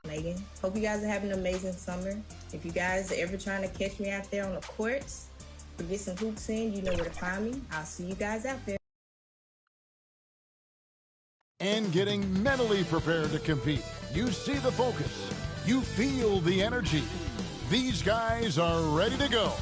Megan, hope you guys are having an amazing summer. If you guys are ever trying to catch me out there on the courts or get some hoops in, you know where to find me. I'll see you guys out there. And getting mentally prepared to compete. You see the focus. You feel the energy. These guys are ready to go.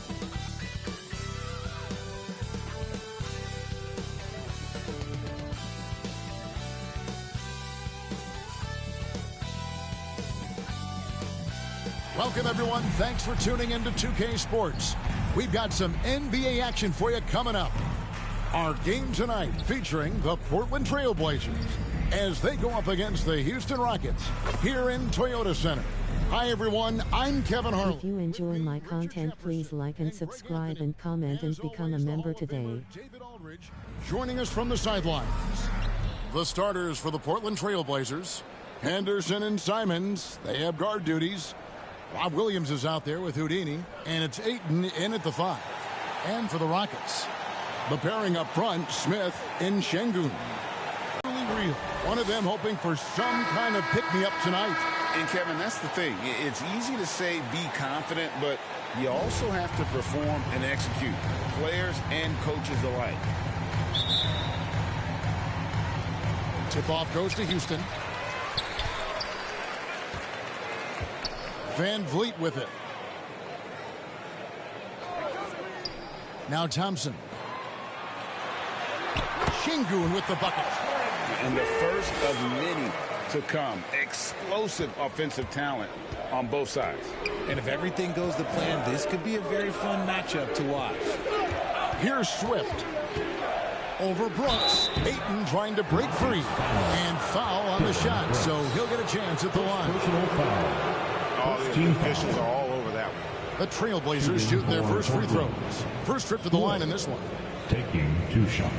Welcome, everyone. Thanks for tuning into 2K Sports. We've got some NBA action for you coming up. Our game tonight featuring the Portland Trailblazers as they go up against the Houston Rockets here in Toyota Center. Hi, everyone. I'm Kevin Harlan. If you enjoy my content, please like and subscribe and comment and become a member today. David Aldridge joining us from the sidelines. The starters for the Portland Trailblazers, Henderson and Simons. They have guard duties. Rob Williams is out there with Houdini, and it's Ayton in at the 5. And for the Rockets, the pairing up front, Smith and Şengün. Really real. One of them hoping for some kind of pick-me-up tonight. And, Kevin, that's the thing. It's easy to say be confident, but you also have to perform and execute, players and coaches alike. Tip-off goes to Houston. Van Vliet with it. Now Thompson. Şengün with the bucket. And the first of many to come. Explosive offensive talent on both sides. And if everything goes to plan, this could be a very fun matchup to watch. Here's Swift. Over Brooks. Ayton trying to break free. And foul on the shot, so he'll get a chance at the line. All the officials are all over that one. The Trailblazers shooting their first free throws. First trip to the line in this one. Taking 2 shots.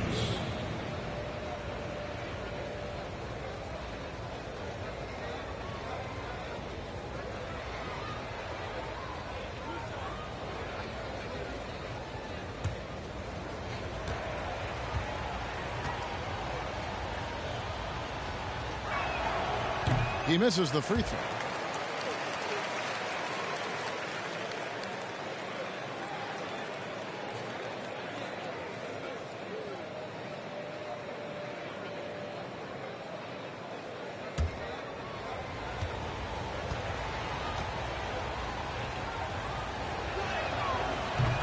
He misses the free throw.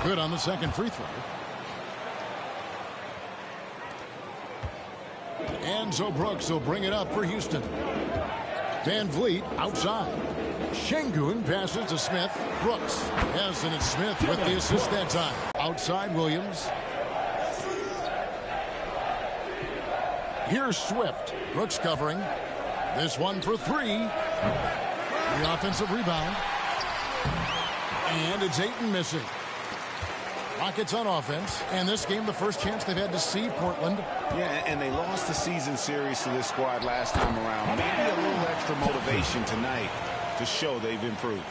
Good on the second free throw. And so Brooks will bring it up for Houston. Van Vliet outside. Şengün passes to Smith. Brooks. Yes, and it's Smith with the assist that time. Outside Williams. Here's Swift. Brooks covering. This one for 3. The offensive rebound. And it's Ayton missing. Rockets on offense, and this game the first chance they've had to see Portland. Yeah, and they lost the season series to this squad last time around. Maybe a little extra motivation tonight to show they've improved.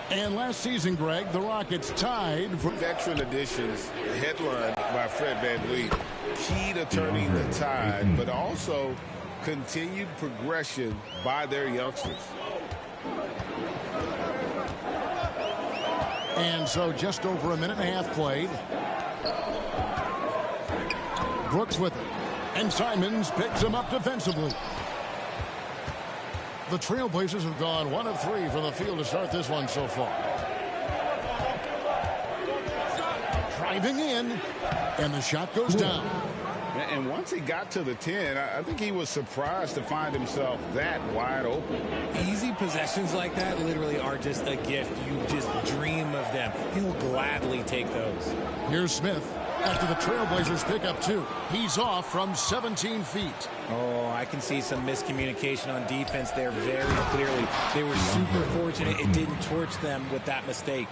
And last season, Greg, the Rockets tied for veteran additions, headlined by Fred VanVleet, key to turning the tide, but also continued progression by their youngsters. And so just over a minute and a half played. Brooks with it. And Simons picks him up defensively. The Trailblazers have gone 1 of 3 from the field to start this one so far. Driving in. And the shot goes down. And once he got to the 10, I think he was surprised to find himself that wide open. Easy possessions like that literally are just a gift. You just dream of them. He'll gladly take those. Here's Smith after the Trailblazers pick up 2. He's off from 17 feet. Oh, I can see some miscommunication on defense there very clearly. They were super fortunate it didn't torch them with that mistake.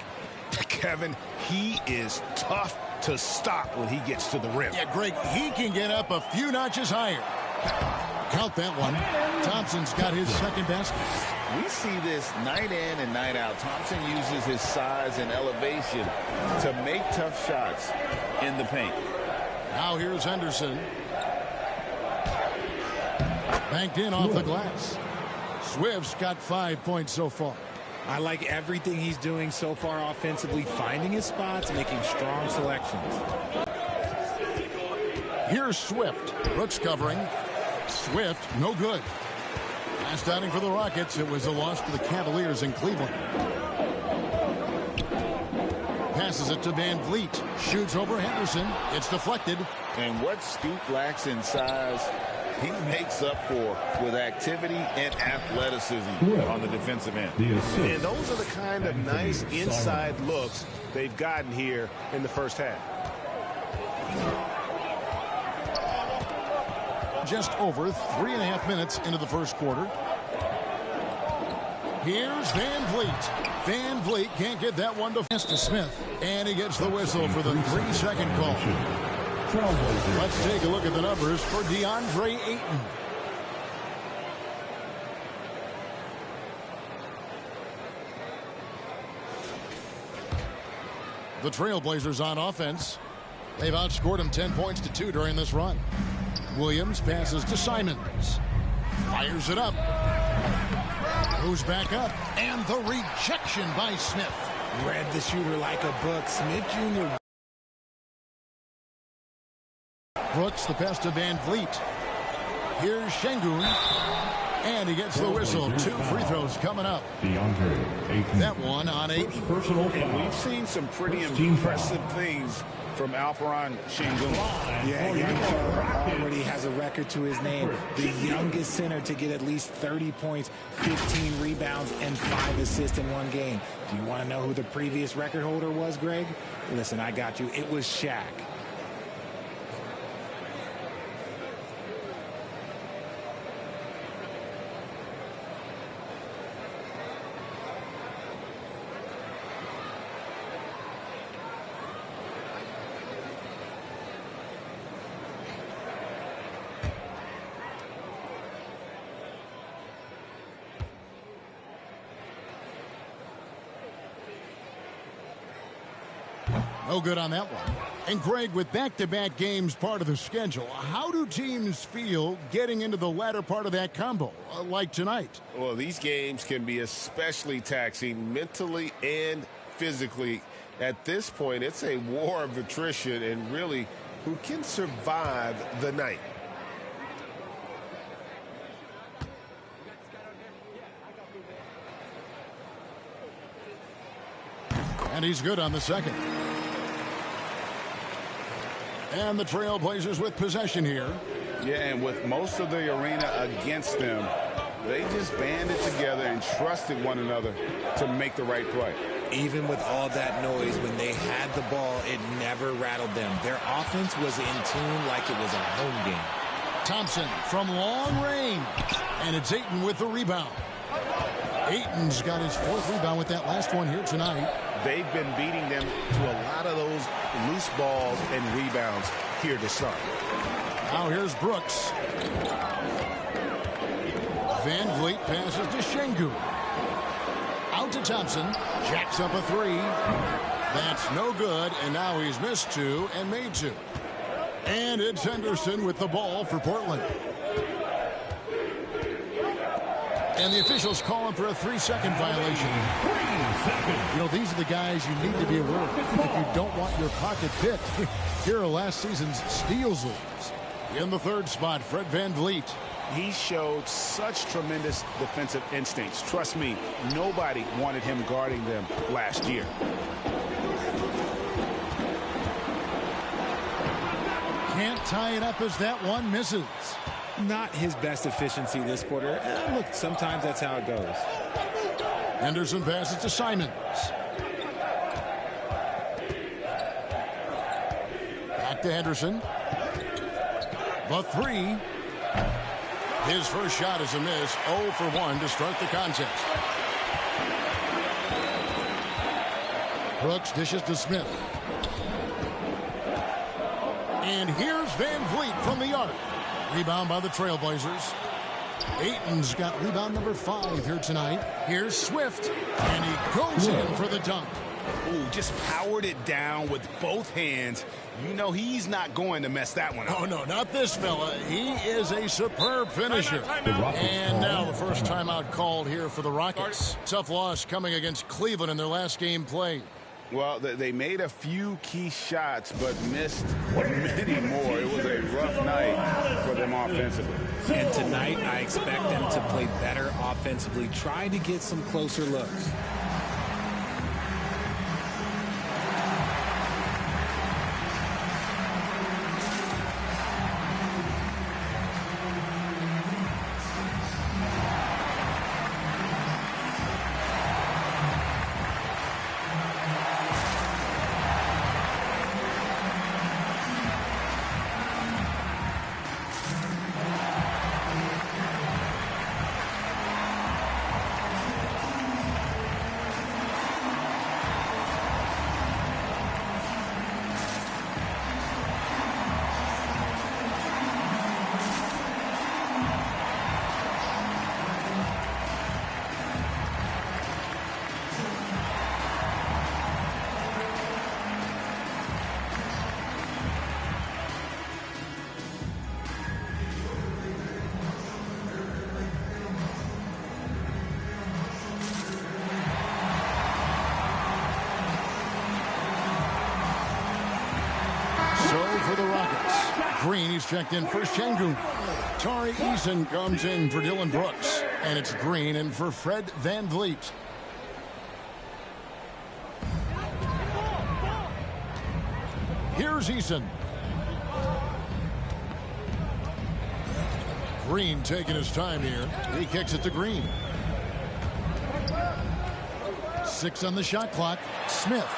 Kevin, he is tough to stop when he gets to the rim. Yeah, Greg, he can get up a few notches higher. Count that one. Thompson's got his second basket. We see this night in and night out. Thompson uses his size and elevation to make tough shots in the paint. Now here's Henderson. Banked in off the glass. Swift's got 5 points so far. I like everything he's doing so far offensively, finding his spots, making strong selections. Here's Swift. Brooks covering. Swift, no good. Last outing for the Rockets, it was a loss to the Cavaliers in Cleveland. Passes it to Van Vliet. Shoots over Henderson. It's deflected. And what Scoot lacks in size, he makes up for with activity and athleticism on the defensive end. And those are the kind of nice inside looks they've gotten here in the first half. Just over 3.5 minutes into the first quarter. Here's Van Vliet. Van Vliet can't get that one to Smith. And he gets the whistle for the 3-second call. Let's take a look at the numbers for DeAndre Ayton. The Trailblazers on offense. They've outscored them 10 points to 2 during this run. Williams passes to Simons. Fires it up. Goes back up. And the rejection by Smith. Read the shooter like a book. Smith Jr. Brooks the pass to Van Vliet. Here's Şengün. And he gets the whistle. 2 free throws coming up. That one on 8. And we've seen some pretty impressive things from Alperen Şengün. Yeah, already has a record to his name. The youngest center to get at least 30 points, 15 rebounds, and 5 assists in one game. Do you want to know who the previous record holder was, Greg? Listen, I got you. It was Shaq. No good on that one. And Greg, with back-to-back games part of the schedule, how do teams feel getting into the latter part of that combo, like tonight? Well, these games can be especially taxing mentally and physically. At this point, it's a war of attrition and really who can survive the night. And he's good on the second. And the Trailblazers with possession here. Yeah, and with most of the arena against them, they just banded together and trusted one another to make the right play. Even with all that noise, when they had the ball, it never rattled them. Their offense was in tune like it was a home game. Thompson from long range. And it's Ayton with the rebound. Ayton's got his 4th rebound with that last one here tonight. They've been beating them to a lot of those loose balls and rebounds here to start. Now here's Brooks. Van Vliet passes to Şengün. Out to Thompson. Jacks up a 3. That's no good, and now he's missed 2 and made 2. And it's Henderson with the ball for Portland. And the officials calling for a 3-second violation. You know, these are the guys you need to be aware of if you don't want your pocket picked. Here are last season's steals leads. In the 3rd spot, Fred Van Vliet. He showed such tremendous defensive instincts. Trust me, nobody wanted him guarding them last year. Can't tie it up as that one misses. Not his best efficiency this quarter. Look, sometimes that's how it goes. Henderson passes to Simons. Back to Henderson. The 3. His first shot is a miss. 0 for 1 to start the contest. Brooks dishes to Smith. And here's Van Vliet from the arc. Rebound by the Trailblazers. Ayton's got rebound number 5 here tonight. Here's Swift. And he goes in for the dunk. Ooh, just powered it down with both hands. You know he's not going to mess that one up. Oh, no, not this fella. He is a superb finisher. And now the first timeout called here for the Rockets. Tough loss coming against Cleveland in their last game played. Well, they made a few key shots, but missed many more. It was a rough night for them offensively. And tonight, I expect them to play better offensively, try to get some closer looks. For the Rockets, Green, he's checked in for Şengün. Tari Eason comes in for Dylan Brooks. And it's Green in for Fred VanVleet. Here's Eason. Green taking his time here. He kicks it to Green. 6 on the shot clock. Smith.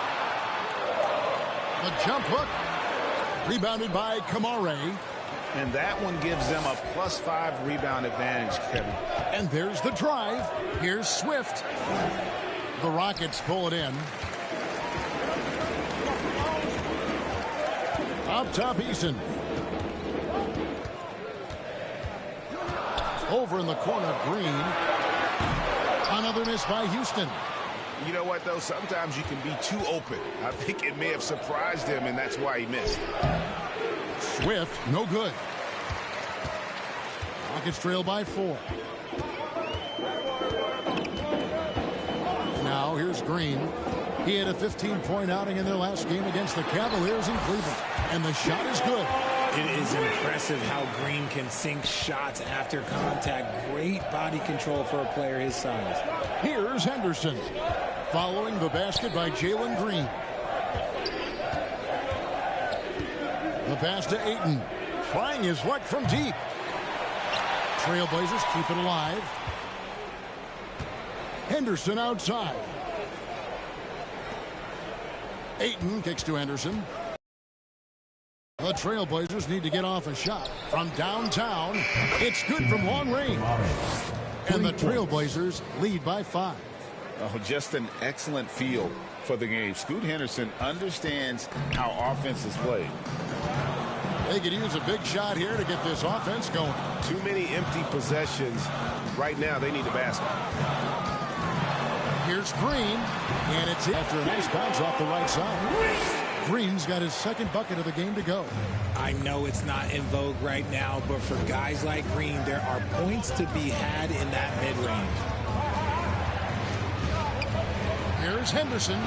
The jump hook. Rebounded by Kamare. And that one gives them a +5 rebound advantage, Kevin. And there's the drive. Here's Swift. The Rockets pull it in. Up top, Eason. Over in the corner, Green. Another miss by Houston. You know what, though? Sometimes you can be too open. I think it may have surprised him, and that's why he missed. Swift, no good. Rockets trail by 4. Now here's Green. He had a 15-point outing in their last game against the Cavaliers in Cleveland. And the shot is good. It is impressive how Green can sink shots after contact. Great body control for a player his size. Here's Henderson. Following the basket by Jalen Green. The pass to Ayton. Trying his luck from deep. Trailblazers keep it alive. Henderson outside. Ayton kicks to Henderson. The Trailblazers need to get off a shot from downtown. It's good from long range. And the Trailblazers lead by 5. Oh, just an excellent feel for the game. Scoot Henderson understands how offense is played. They could use a big shot here to get this offense going. Too many empty possessions. Right now, they need the basket. Here's Green, and it's after a nice bounce off the right side. Green's got his second bucket of the game to go. I know it's not in vogue right now, but for guys like Green, there are points to be had in that mid-range. Here's Henderson.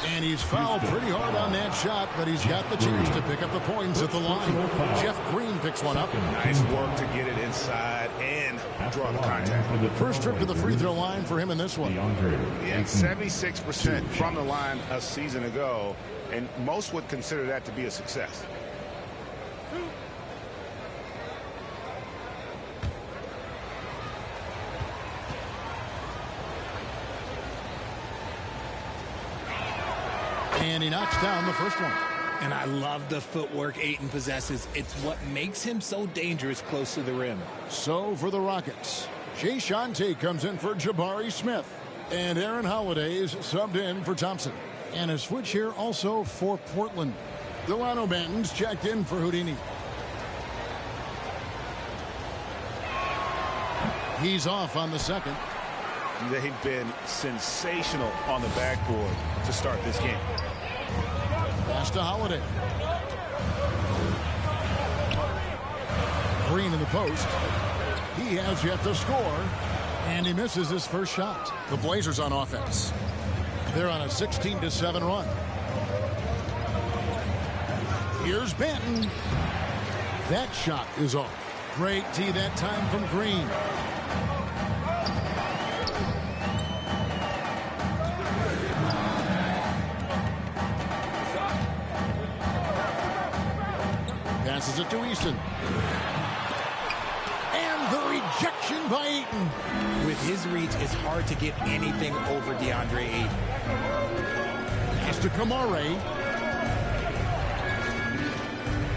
And he's fouled pretty hard on that shot, but he's got the chance to pick up the points at the line. Jeff Green picks one up. Nice work to get it inside and draw the contact. First trip to the free throw line for him in this one. He had 76% from the line a season ago, and most would consider that to be a success. And he knocks down the first one. And I love the footwork Ayton possesses. It's what makes him so dangerous close to the rim. So for the Rockets, Jae'Sean Tate comes in for Jabari Smith. And Aaron Holiday is subbed in for Thompson. And a switch here also for Portland. Delano Banton's checked in for Houdini. He's off on the second. They've been sensational on the backboard to start this game. Pass to Holiday. Green in the post. He has yet to score, and he misses his first shot. The Blazers on offense. They're on a 16-7 run. Here's Benton. That shot is off. Great tee that time from Green. Passes it to Easton. And the rejection by Ayton. With his reach, it's hard to get anything over DeAndre Ayton. Pass to Kamare.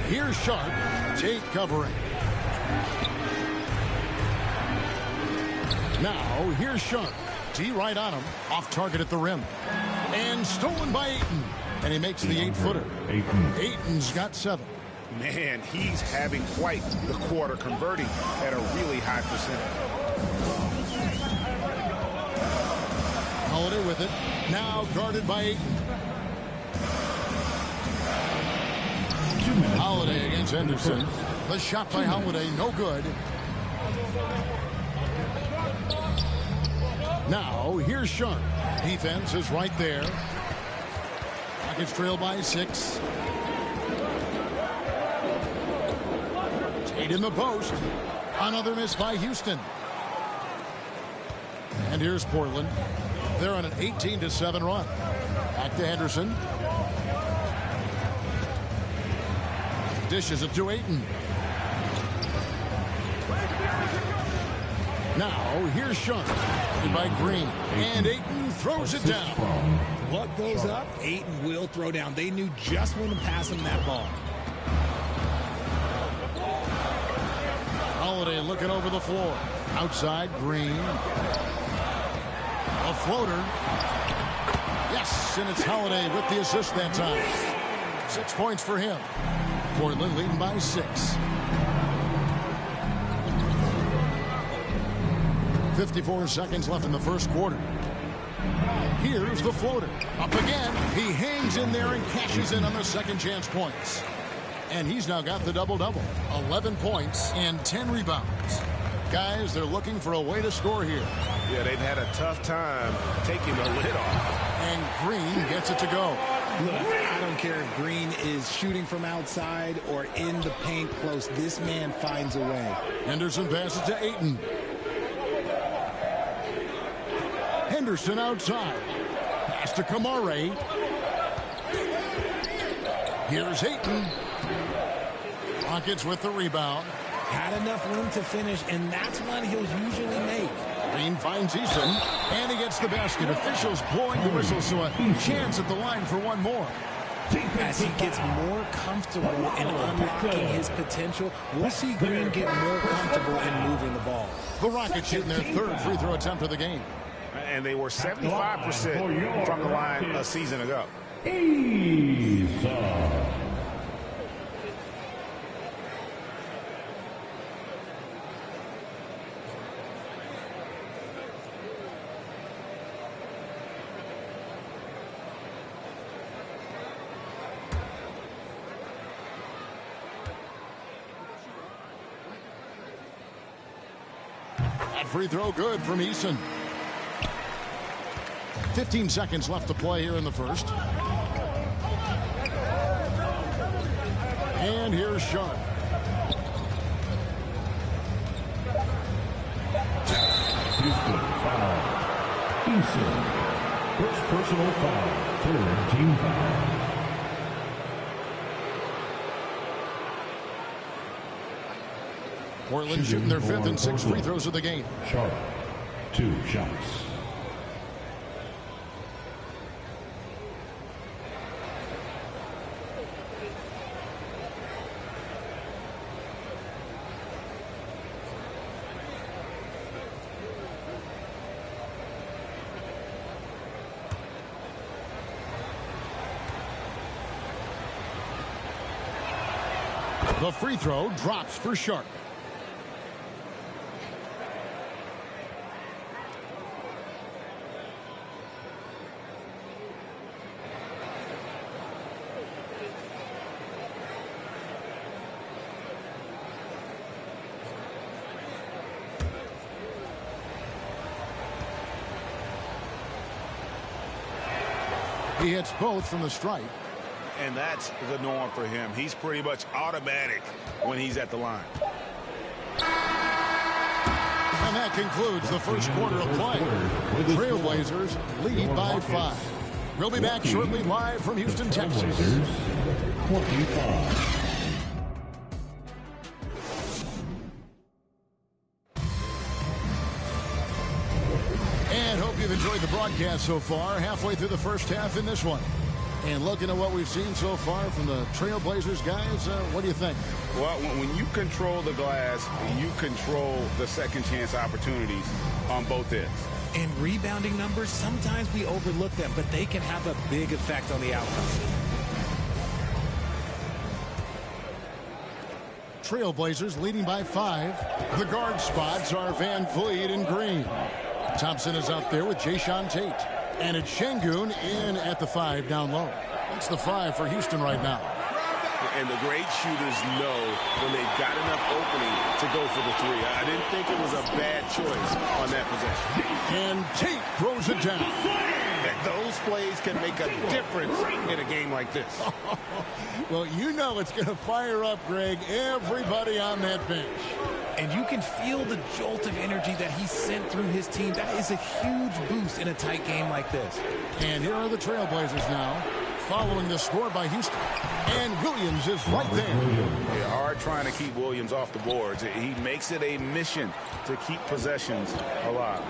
Here's Sharp. Tate covering. Now, here's Sharp. T right on him. Off target at the rim. And stolen by Ayton. And he makes the 8-footer. Ayton's got 7. Man, he's having quite the quarter, converting at a really high percentage. Holiday with it. Now guarded by Ayton. Holiday against Henderson. The shot by Holiday, no good. Now, here's Sharp. Defense is right there. Rockets trail by 6. Tate in the post. Another miss by Houston. And here's Portland. They're on an 18-7 run. Back to Henderson. Dishes it to Ayton. Now, here's Sharp. By Green. And Ayton throws it down. Luck goes up, Ayton will throw down. They knew just when to pass him that ball. Holiday looking over the floor. Outside, Green. A floater. Yes, and it's Holiday with the assist that time. 6 points for him. Portland leading by 6. 54 seconds left in the first quarter. Here's the floater. Up again. He hangs in there and cashes in on the second chance points. And he's now got the double-double. 11 points and 10 rebounds. Guys, they're looking for a way to score here. Yeah, they've had a tough time taking the lid off. And Green gets it to go. Look, I don't care if Green is shooting from outside or in the paint close. This man finds a way. Henderson passes to Ayton. Henderson outside. Pass to Kamare. Here's Ayton. Rockets with the rebound. Had enough room to finish, and that's one he'll usually make. Green finds Easton, and he gets the basket. Officials blowing the whistle, so a chance at the line for one more. As he gets more comfortable in unlocking his potential, we'll see Green get more comfortable in moving the ball. The Rockets shooting their third free throw attempt of the game. And they were 75% from the line a season ago. That free throw good from Easton. 15 seconds left to play here in the first. And here's Sharp. Houston foul. Easton. First personal foul. Third team foul. Portland shooting their fifth and sixth free throws of the game. Sharp. 2 shots. The free throw drops for Sharp. He hits both from the stripe. And that's the norm for him. He's pretty much automatic when he's at the line. And that concludes the first quarter of play. The Trailblazers lead by 5. We'll be back shortly live from Houston, Texas. 25. And hope you've enjoyed the broadcast so far. Halfway through the first half in this one. And looking at what we've seen so far from the Trailblazers, guys, what do you think? Well, when you control the glass, you control the second chance opportunities on both ends. And rebounding numbers, sometimes we overlook them, but they can have a big effect on the outcome. Trailblazers leading by 5. The guard spots are Van Vliet and Green. Thompson is out there with Jayshawn Tate. And it's Şengün in at the 5 down low. That's the 5 for Houston right now. And the great shooters know when they've got enough opening to go for the 3. I didn't think it was a bad choice on that possession. And Tate throws it down. And those plays can make a difference in a game like this. Well, you know it's going to fire up, Greg, everybody on that bench. And you can feel the jolt of energy that he sent through his team. That is a huge boost in a tight game like this. And here are the Trailblazers now, following the score by Houston. And Williams is right there. They are trying to keep Williams off the boards. He makes it a mission to keep possessions alive.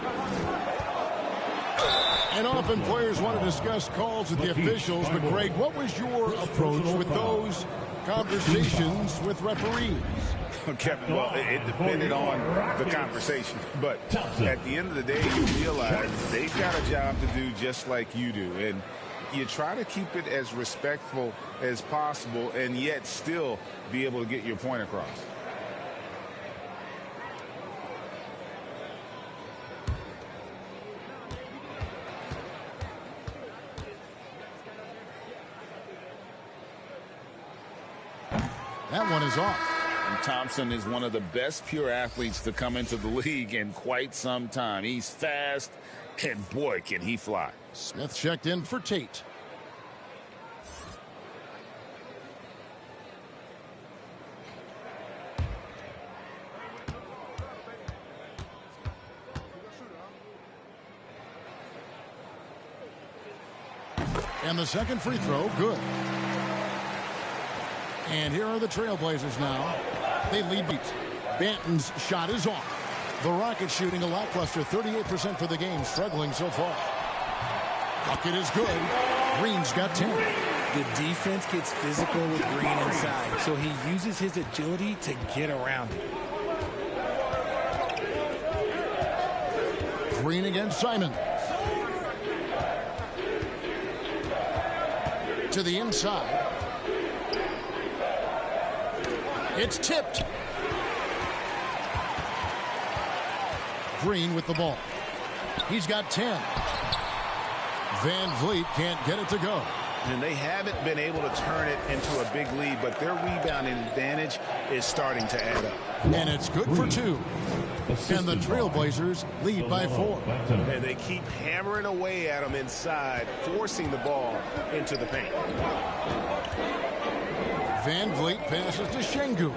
And often players want to discuss calls with the officials, but Greg, what was your approach with those conversations with referees? Kevin, well, it depended on the conversation. But at the end of the day, you realize they've got a job to do just like you do. And you try to keep it as respectful as possible and yet still be able to get your point across. That one is off. And Thompson is one of the best pure athletes to come into the league in quite some time. He's fast, and boy, can he fly. Smith checked in for Tate. And the second free throw, good. And here are the Trailblazers now. They lead beat. Banton's shot is off. The Rockets shooting a lackluster 38% for the game, struggling so far. Bucket is good. Green's got 10. The defense gets physical with Green inside, so he uses his agility to get around it. Green against Simon. To the inside. It's tipped. Green with the ball. He's got 10. Van Vliet can't get it to go. And they haven't been able to turn it into a big lead, but their rebounding advantage is starting to add up. And it's good for 2. And the Trailblazers lead by 4. And they keep hammering away at them inside, forcing the ball into the paint. Van Vliet passes to Şengün.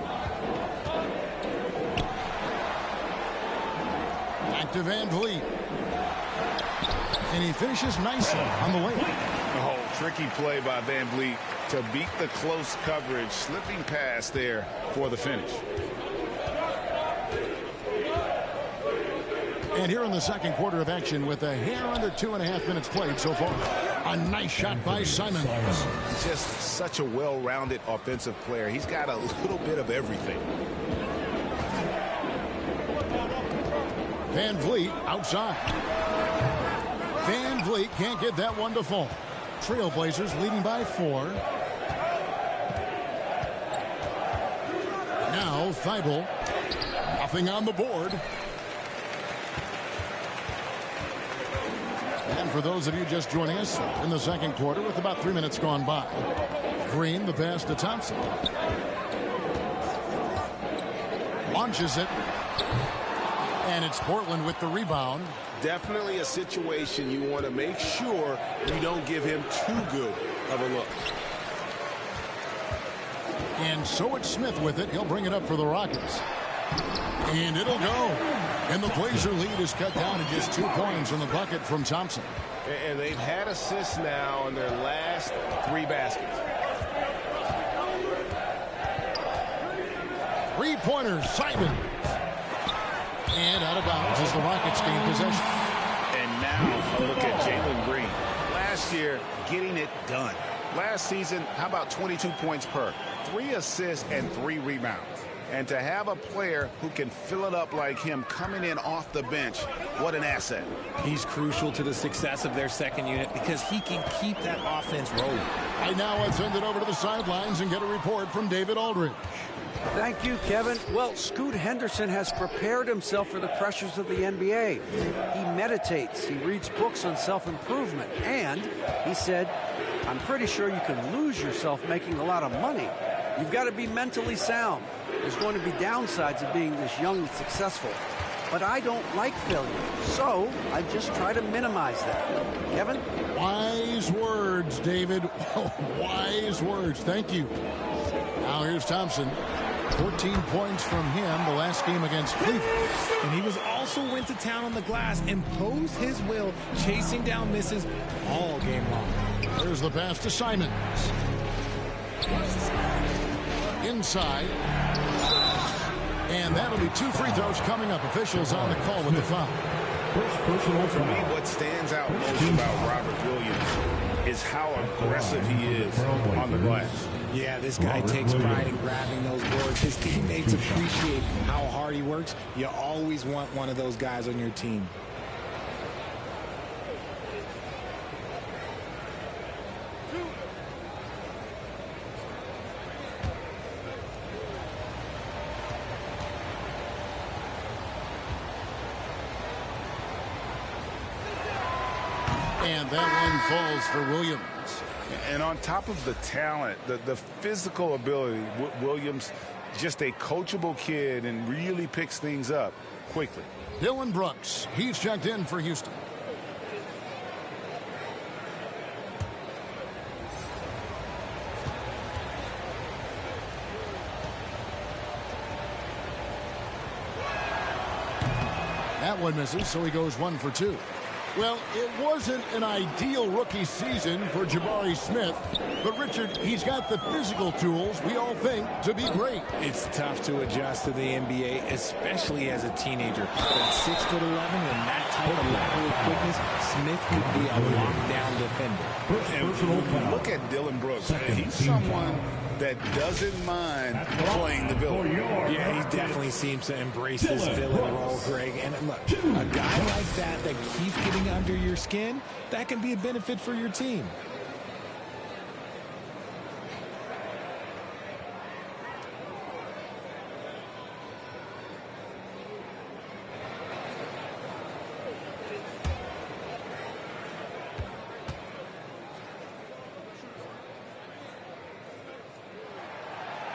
Back to Van Vliet. And he finishes nicely on the layup. Oh, tricky play by Van Vliet to beat the close coverage, slipping past there for the finish. And here in the second quarter of action with a hair under 2.5 minutes played so far. A nice shot by Simon. Just such a well-rounded offensive player. He's got a little bit of everything. Van Vliet outside. Van Vliet can't get that one to fall. Trailblazers leading by 4. Now Thibault. Nothing on the board. And for those of you just joining us in the second quarter with about 3 minutes gone by. Green the pass to Thompson. Launches it. And it's Portland with the rebound. definitely a situation you want to make sure you don't give him too good of a look. And so it's Smith with it. He'll bring it up for the Rockets. And it'll go. And the Blazer lead is cut down to just 2 points in the bucket from Thompson. And they've had assists now in their last 3 baskets. Three-pointer, Simon. And out of bounds as the Rockets gain possession. And now a look at Jalen Green. Last year, getting it done. Last season, how about 22 points per? 3 assists and 3 rebounds. And to have a player who can fill it up like him coming in off the bench, what an asset. He's crucial to the success of their second unit because he can keep that offense rolling. Right now, let's send it over to the sidelines and get a report from David Aldridge. Thank you, Kevin. Well, Scoot Henderson has prepared himself for the pressures of the NBA. He meditates, he reads books on self-improvement, and he said, I'm pretty sure you can lose yourself making a lot of money. You've got to be mentally sound. There's going to be downsides of being this young and successful. But I don't like failure, so I just try to minimize that. Kevin? Wise words, David. Wise words. Thank you. Now here's Thompson. 14 points from him the last game against Cleveland. And he was also went to town on the glass, imposed his will, chasing down misses all game long. There's the pass to Simons. Inside. And that'll be 2 free throws coming up. Officials on the call with the foul. For me, what stands out most about Robert Williams is how aggressive he is on the glass. Yeah, this guy takes pride in grabbing those boards. His teammates appreciate how hard he works. You always want one of those guys on your team. And that one falls for Williams. And on top of the talent, the physical ability, Williams, just a coachable kid and really picks things up quickly. Dylan Brooks, he's checked in for Houston. That one misses, so he goes 1 for 2. Well, it wasn't an ideal rookie season for Jabari Smith, but Richard, he's got the physical tools we all think to be great. It's tough to adjust to the NBA, especially as a teenager. But at 6'11" and that type of lateral quickness, Smith could be a lockdown defender. And look at Dylan Brooks. He's someone that doesn't mind playing the villain. Yeah, he definitely seems to embrace this villain role, Greg. And look, a guy like that keeps getting under your skin, that can be a benefit for your team.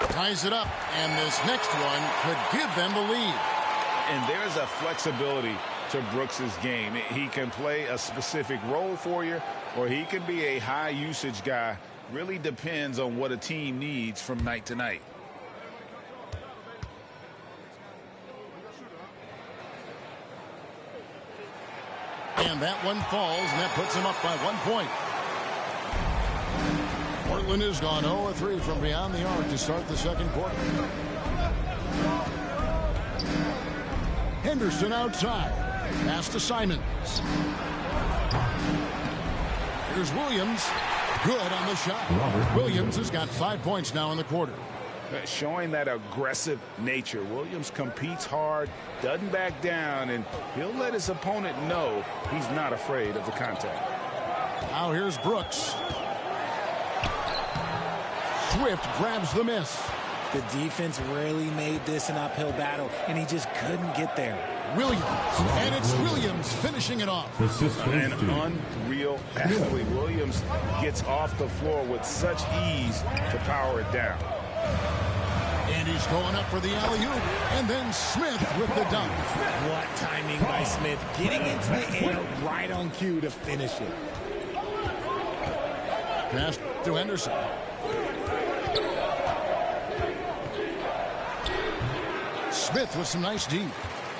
Ties it up, and this next one could give them the lead. And there's a flexibility to Brooks's game. He can play a specific role for you, or he can be a high usage guy. Really depends on what a team needs from night to night. And that one falls, and that puts him up by 1 point. Portland has gone 0-3 from beyond the arc to start the second quarter. Henderson outside. Pass to Simons. Here's Williams. Good on the shot. Williams has got 5 points now in the quarter. Showing that aggressive nature. Williams competes hard, doesn't back down, and he'll let his opponent know he's not afraid of the contact. Now here's Brooks. Swift grabs the miss. The defense really made this an uphill battle, and he just couldn't get there. Williams, and it's Williams finishing it off. An unreal athlete. Williams gets off the floor with such ease to power it down. And he's going up for the alley-oop. And then Smith with the dunk. What timing by Smith. Getting into the air right on cue to finish it. Pass to Henderson. Smith with some nice D.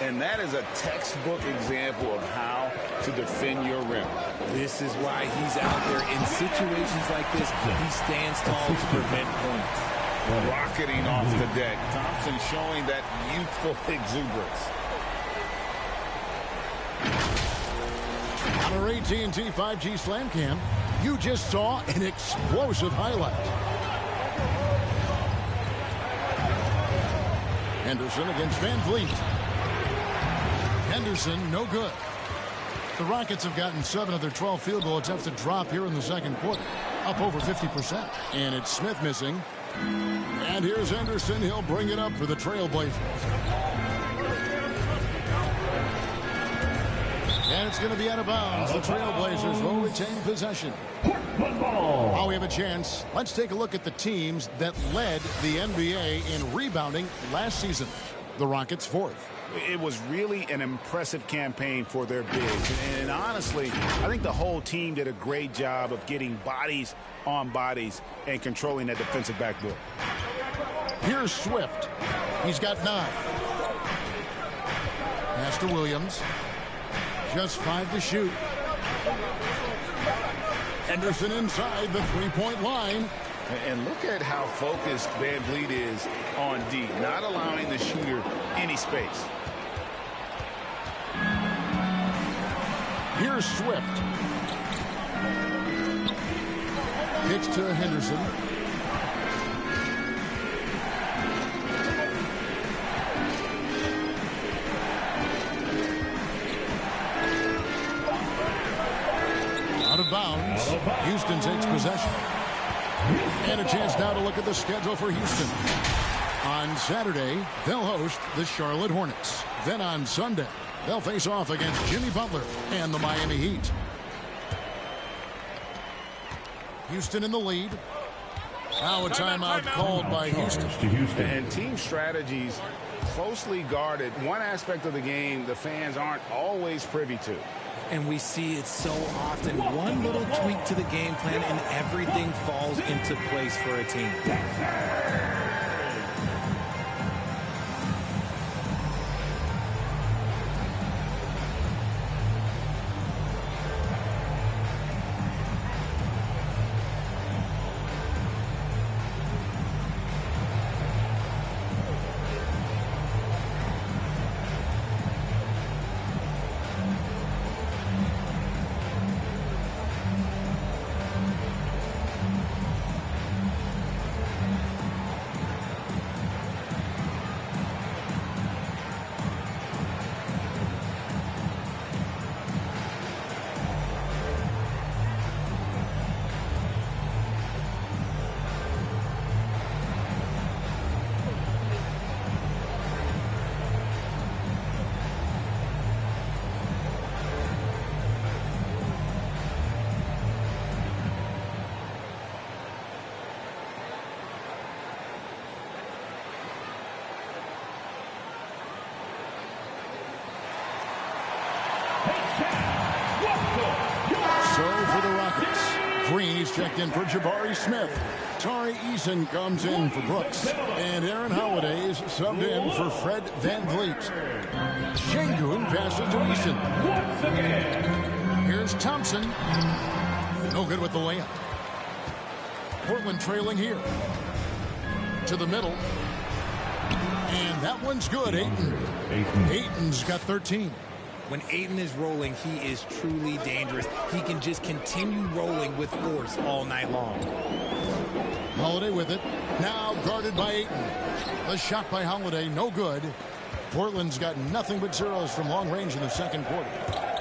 And that is a textbook example of how to defend your rim. This is why he's out there in situations like this. He stands tall to prevent points. Rocketing off the deck. Thompson showing that youthful exuberance. On our AT&T 5G Slam Cam, you just saw an explosive highlight. Henderson against Van Vliet. Henderson, no good. The Rockets have gotten 7 of their 12 field goal attempts to drop here in the second quarter, up over 50%. And it's Smith missing. And here's Henderson. He'll bring it up for the Trailblazers. And it's going to be out of bounds. The Trailblazers will retain possession. While we have a chance, let's take a look at the teams that led the NBA in rebounding last season. The Rockets 4th. It was really an impressive campaign for their bigs. And honestly, I think the whole team did a great job of getting bodies on bodies and controlling that defensive backboard. Here's Swift. He's got 9. Pass to Williams. Just 5 to shoot. Henderson inside the three-point line. And look at how focused Van Vliet is on D, not allowing the shooter any space. Here's Swift. Kicks to Henderson. Out of bounds. Houston takes possession. And a chance now to look at the schedule for Houston. On Saturday, they'll host the Charlotte Hornets. Then on Sunday, they'll face off against Jimmy Butler and the Miami Heat. Houston in the lead. Now a timeout called by Houston. And team strategies closely guarded. One aspect of the game the fans aren't always privy to. And we see it so often. One little tweak to the game plan and everything falls into place for a team. Checked in for Jabari Smith. Tari Eason comes in for Brooks. And Aaron Holiday is subbed in for Fred Van Vliet. Şengün passes to Eason. Here's Thompson. No good with the layup. Portland trailing here. To the middle. And that one's good. Ayton's got 13. When Ayton is rolling, he is truly dangerous. He can just continue rolling with force all night long. Holiday with it. Now guarded by Ayton. The shot by Holiday, no good. Portland's got nothing but zeros from long range in the second quarter.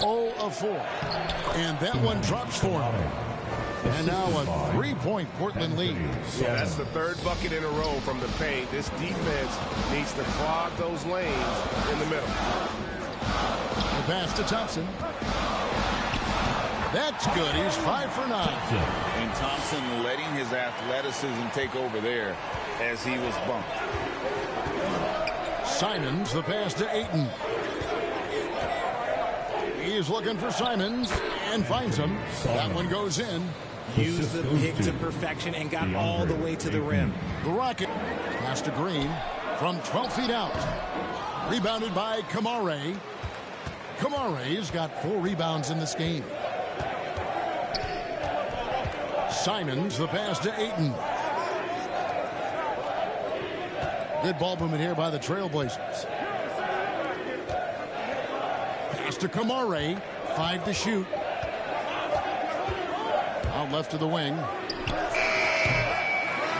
0 of 4. And that one drops for him. And now a 3-point Portland lead. Yeah, that's the 3rd bucket in a row from the paint. This defense needs to clog those lanes in the middle. The pass to Thompson. That's good. He's 5 for 9. And Thompson letting his athleticism take over there as he was bumped. Simons, the pass to Ayton. He's looking for Simons and finds him. That one goes in. Used the pick to perfection and got all the way to the rim. The Rocket pass to Green from 12 feet out. Rebounded by Kamare. Kamare's got 4 rebounds in this game. Simons, the pass to Ayton. Good ball movement here by the Trailblazers. Pass to Kamare. 5 to shoot. Out left to the wing.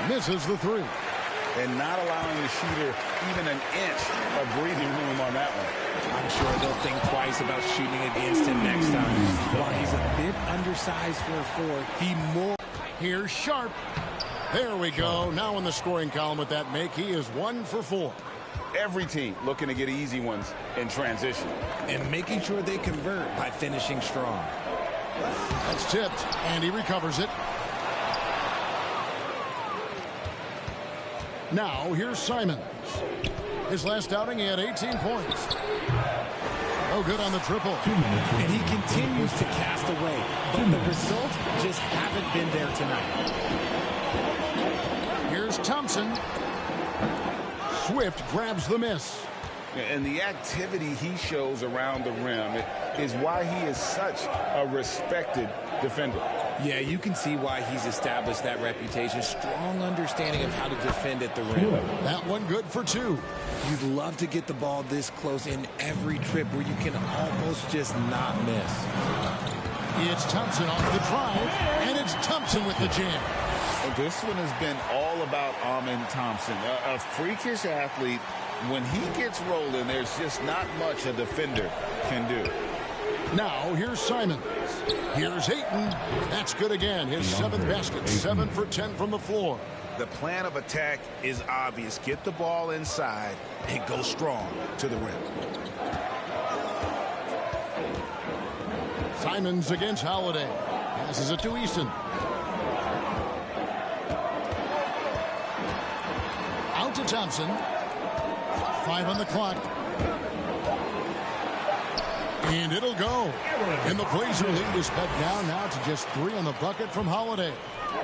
Misses the 3. And not allowing the shooter even an inch of breathing room on that one. I'm sure they'll think twice about shooting against him next time. While he's a bit undersized for a 4, he more... Here's Sharp. There we go. Now in the scoring column with that make, he is 1 for 4. Every team looking to get easy ones in transition. And making sure they convert by finishing strong. That's tipped, and he recovers it. Now, here's Simons. His last outing, he had 18 points. Oh, good on the triple. And he continues to cast away, but the results just haven't been there tonight. Here's Thompson. Swift grabs the miss. And the activity he shows around the rim is why he is such a respected defender. Yeah, you can see why he's established that reputation. Strong understanding of how to defend at the rim. That one good for 2. You'd love to get the ball this close in every trip where you can almost just not miss. It's Thompson off the drive, and it's Thompson with the jam. This one has been all about Amen Thompson, a freakish athlete. When he gets rolling, there's just not much a defender can do. Now, here's Simons. Here's Ayton. That's good again. His 7th basket. 7 for 10 from the floor. The plan of attack is obvious. Get the ball inside and go strong to the rim. Simons against Holiday. Passes it to Easton. Out to Thompson. 5 on the clock. And it'll go. And the Blazer lead is cut down now to just 3 on the bucket from Holiday.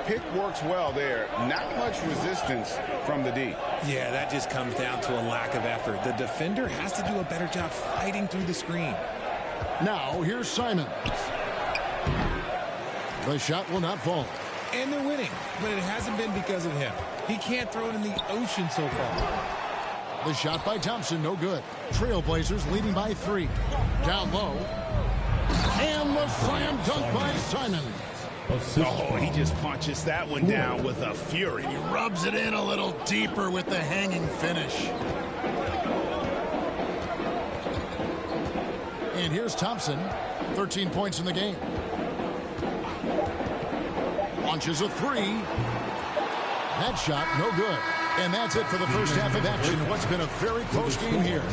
Pick works well there. Not much resistance from the D. Yeah, that just comes down to a lack of effort. The defender has to do a better job fighting through the screen. Now, here's Simons. The shot will not fall. And they're winning, but it hasn't been because of him. He can't throw it in the ocean so far. The shot by Thompson, no good. Trailblazers leading by 3. Down low. And the slam dunk by Simons. Oh, he just punches that one down with a fury. He rubs it in a little deeper with the hanging finish. And here's Thompson. 13 points in the game. Launches a 3. That shot, no good. And that's it for the first half of action. What's been a very close game here.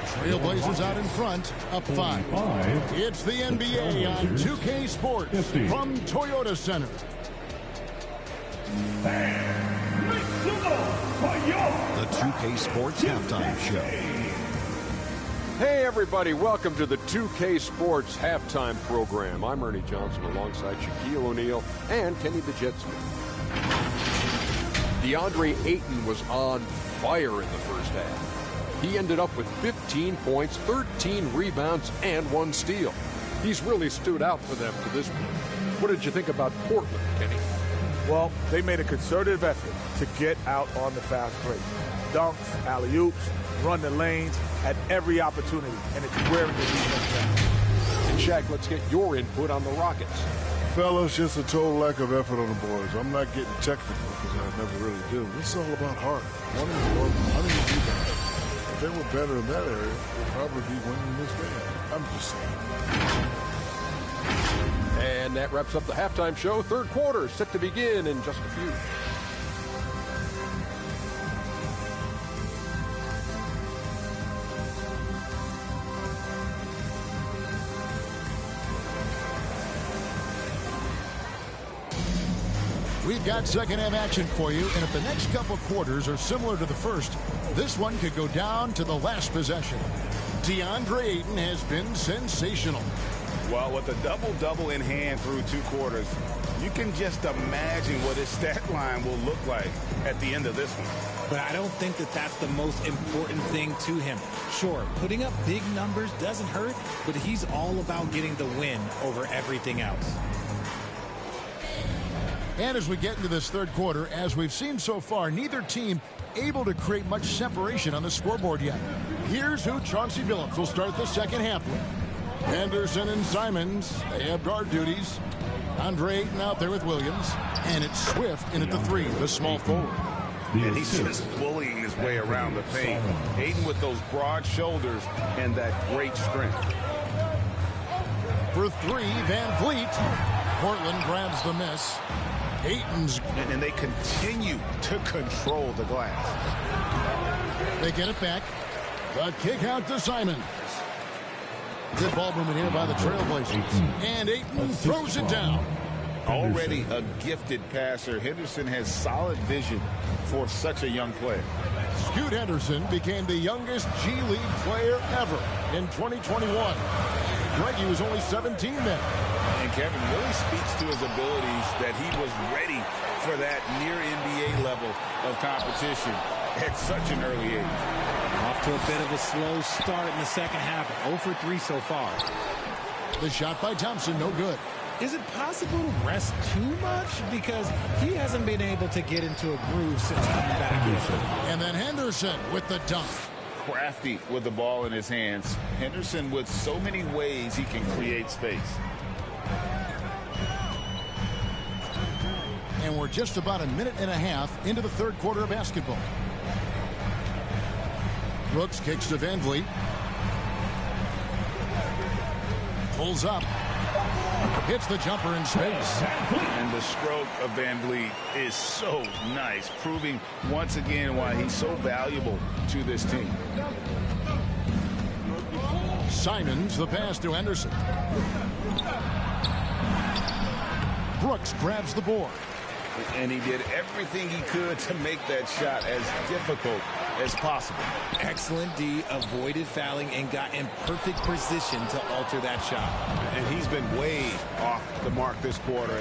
Trailblazers out in front, up 5. It's the NBA on 2K Sports from Toyota Center. The 2K Sports Halftime Show. Hey everybody, welcome to the 2K Sports Halftime Program. I'm Ernie Johnson alongside Shaquille O'Neal and Kenny the Jet Smith. DeAndre Ayton was on fire in the first half. He ended up with 15 points, 13 rebounds, and 1 steal. He's really stood out for them to this point. What did you think about Portland, Kenny? Well, they made a concerted effort to get out on the fast break. Dunks, alley-oops, run the lanes, had every opportunity, and it's wearing the defense down. And Shaq, let's get your input on the Rockets. Fellas, just a total lack of effort on the boys. I'm not getting technical because I never really do. It's all about heart. Wanting to work, wanting to do better. If they were better in that area, they'd probably be winning this game. I'm just saying. And that wraps up the halftime show. Third quarter set to begin in just a few. We've We've got second half action for you, and if the next couple quarters are similar to the first, this one could go down to the last possession. DeAndre Ayton has been sensational. Well, with a double-double in hand through 2 quarters, you can just imagine what his stat line will look like at the end of this one. But I don't think that that's the most important thing to him. Sure, putting up big numbers doesn't hurt, but he's all about getting the win over everything else. And as we get into this third quarter, as we've seen so far, neither team able to create much separation on the scoreboard yet. Here's who Chauncey Billups will start the second half with. Henderson and Simons, they have guard duties. Andre Ayton out there with Williams. And it's Swift in at the 3, the small forward. And he's just bullying his way around the paint. Ayton with those broad shoulders and that great strength. For 3, Van Vliet. Portland grabs the miss. Ayton's. And they continue to control the glass. They get it back. The kick out to Simons. Good ball movement here by the Trailblazers. And Ayton throws it down. Already a gifted passer, Henderson has solid vision for such a young player. Scoot Henderson became the youngest G League player ever in 2021. Greggy was only 17 then. And Kevin really speaks to his abilities that he was ready for that near NBA level of competition at such an early age. Off to a bit of a slow start in the second half. 0 for 3 so far. The shot by Thompson, no good. Is it possible to rest too much? Because he hasn't been able to get into a groove since coming back in. And then Henderson with the dunk. Crafty with the ball in his hands. Henderson with so many ways he can create space. And we're just about a minute and a half into the third quarter of basketball. Brooks kicks to Van Vliet. Pulls up. Hits the jumper in space. And the stroke of Van Vliet is so nice, proving once again why he's so valuable to this team. Simons, the pass to Henderson. Brooks grabs the board. And he did everything he could to make that shot as difficult as possible. Excellent D, avoided fouling and got in perfect position to alter that shot. And he's been way off the mark this quarter.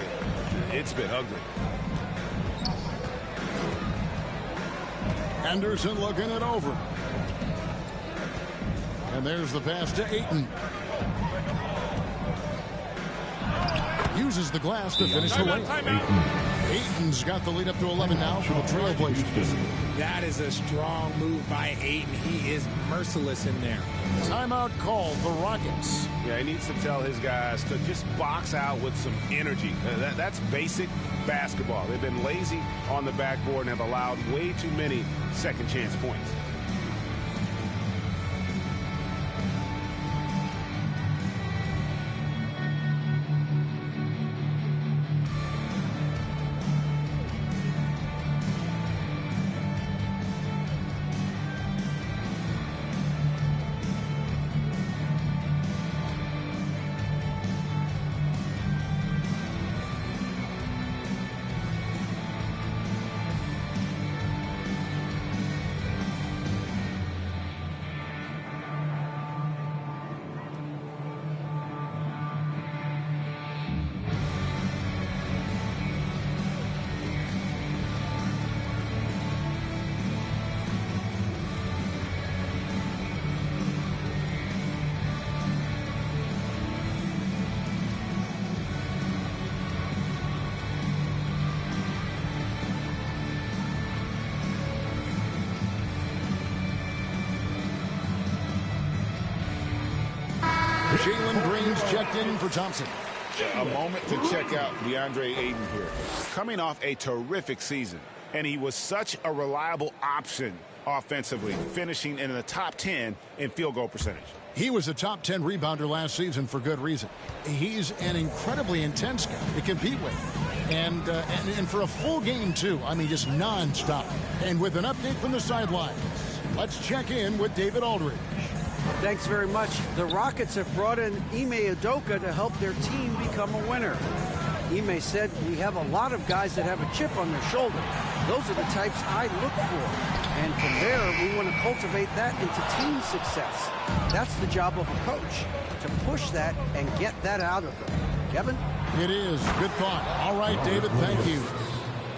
It's been ugly. Henderson looking it over. And there's the pass to Ayton. Uses the glass to finish the way. Ayton's got the lead up to 11 now for the Trailblazers. That is a strong move by Ayton. He is merciless in there. Timeout called the Rockets. Yeah, he needs to tell his guys to just box out with some energy. That's basic basketball. They've been lazy on the backboard and have allowed way too many second chance points. Jalen Green's checked in for Thompson. A moment to check out DeAndre Ayton here. Coming off a terrific season, and he was such a reliable option offensively, finishing in the top 10 in field goal percentage. He was a top 10 rebounder last season for good reason. He's an incredibly intense guy to compete with. And for a full game, too. I mean, just nonstop. And with an update from the sidelines, let's check in with David Aldridge. Thanks very much. The Rockets have brought in Ime Udoka to help their team become a winner. Ime said, "We have a lot of guys that have a chip on their shoulder. Those are the types I look for. And from there, we want to cultivate that into team success. That's the job of a coach, to push that and get that out of them." Kevin? It is. Good thought. All right, David, thank you.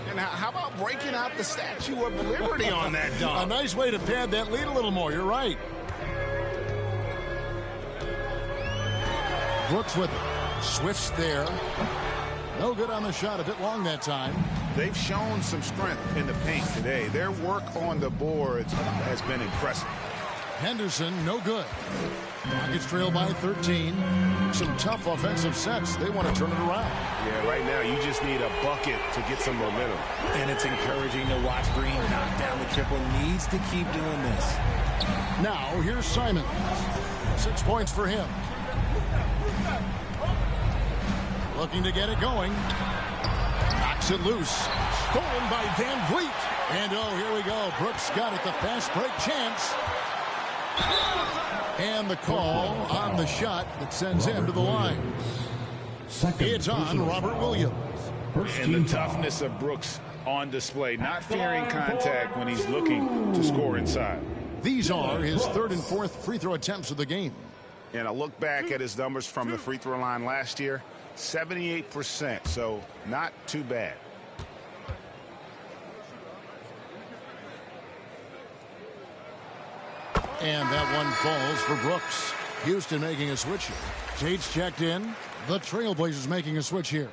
And how about breaking out the Statue of Liberty on that dunk? A nice way to pad that lead a little more. You're right. Brooks with it. Swift's there. No good on the shot. A bit long that time. They've shown some strength in the paint today. Their work on the boards has been impressive. Henderson, no good. Rockets trail by 13. Some tough offensive sets. They want to turn it around. Yeah, right now you just need a bucket to get some momentum. And it's encouraging to watch Green knock down the triple. Needs to keep doing this. Now, here's Simon. 6 points for him. Looking to get it going. Knocks it loose. Stolen by Van Vliet. And oh, here we go. Brooks got it. The fast break chance. And the call on the shot that sends him to the line. It's on Robert Williams. And the toughness of Brooks on display. Not fearing contact when he's looking to score inside. These are his third and fourth free throw attempts of the game. And I look back at his numbers from the free throw line last year. 78%, so not too bad. And that one falls for Brooks. Houston making a switch here. Tate's checked in. The Trailblazers making a switch here.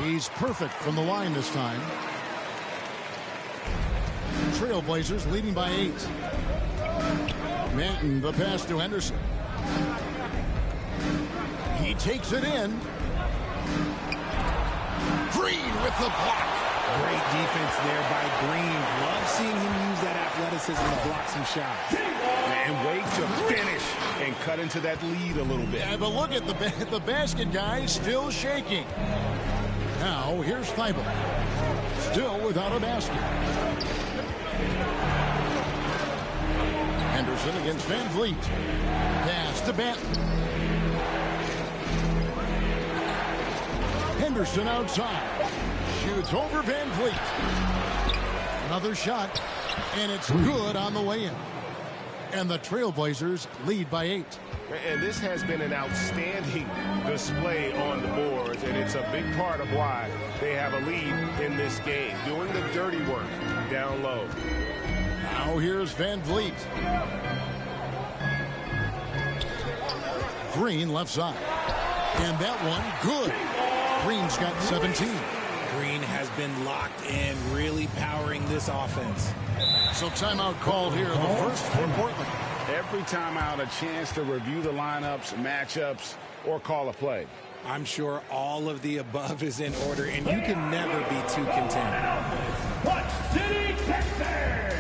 He's perfect from the line this time. Trailblazers leading by 8. Manton, the pass to Henderson. He takes it in. Green with the block. Great defense there by Green. Love seeing him use that athleticism to block some shots. And wait to finish and cut into that lead a little bit. Yeah, but look at the basket guy still shaking. Now, here's Thibault. Still without a basket. Henderson against Van Vliet. Pass to Banton. Henderson outside. Shoots over Van Vliet. Another shot. And it's good on the way in. And the Trailblazers lead by 8. And this has been an outstanding display on the boards, and it's a big part of why they have a lead in this game, doing the dirty work down low. Now here's Van Vliet. Green left side. And that one, good. Green's got 17. Green has been locked in, really powering this offense. So timeout called here, the first for Portland. Every timeout, a chance to review the lineups, matchups, or call a play. I'm sure all of the above is in order, and you can never be too content. What City, Texas?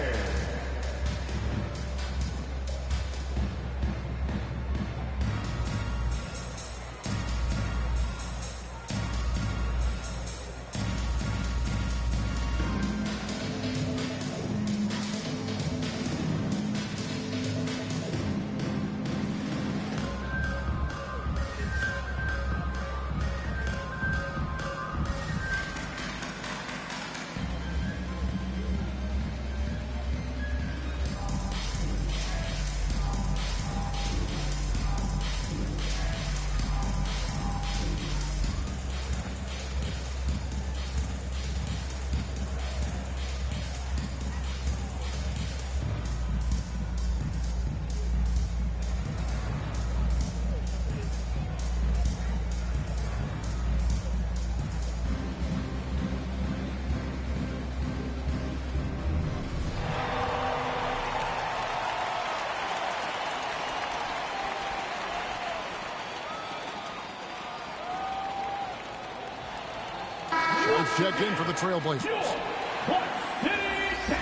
Checked in for the Trailblazers.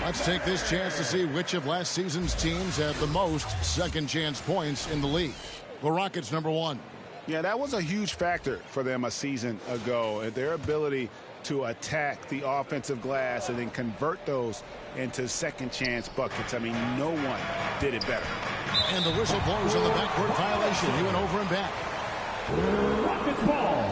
Let's take this chance to see which of last season's teams had the most second chance points in the league. The Rockets, number 1. Yeah, that was a huge factor for them a season ago. Their ability to attack the offensive glass and then convert those into second chance buckets. I mean, no one did it better. And the whistle blows on the backcourt violation. He went over and back. Rockets ball.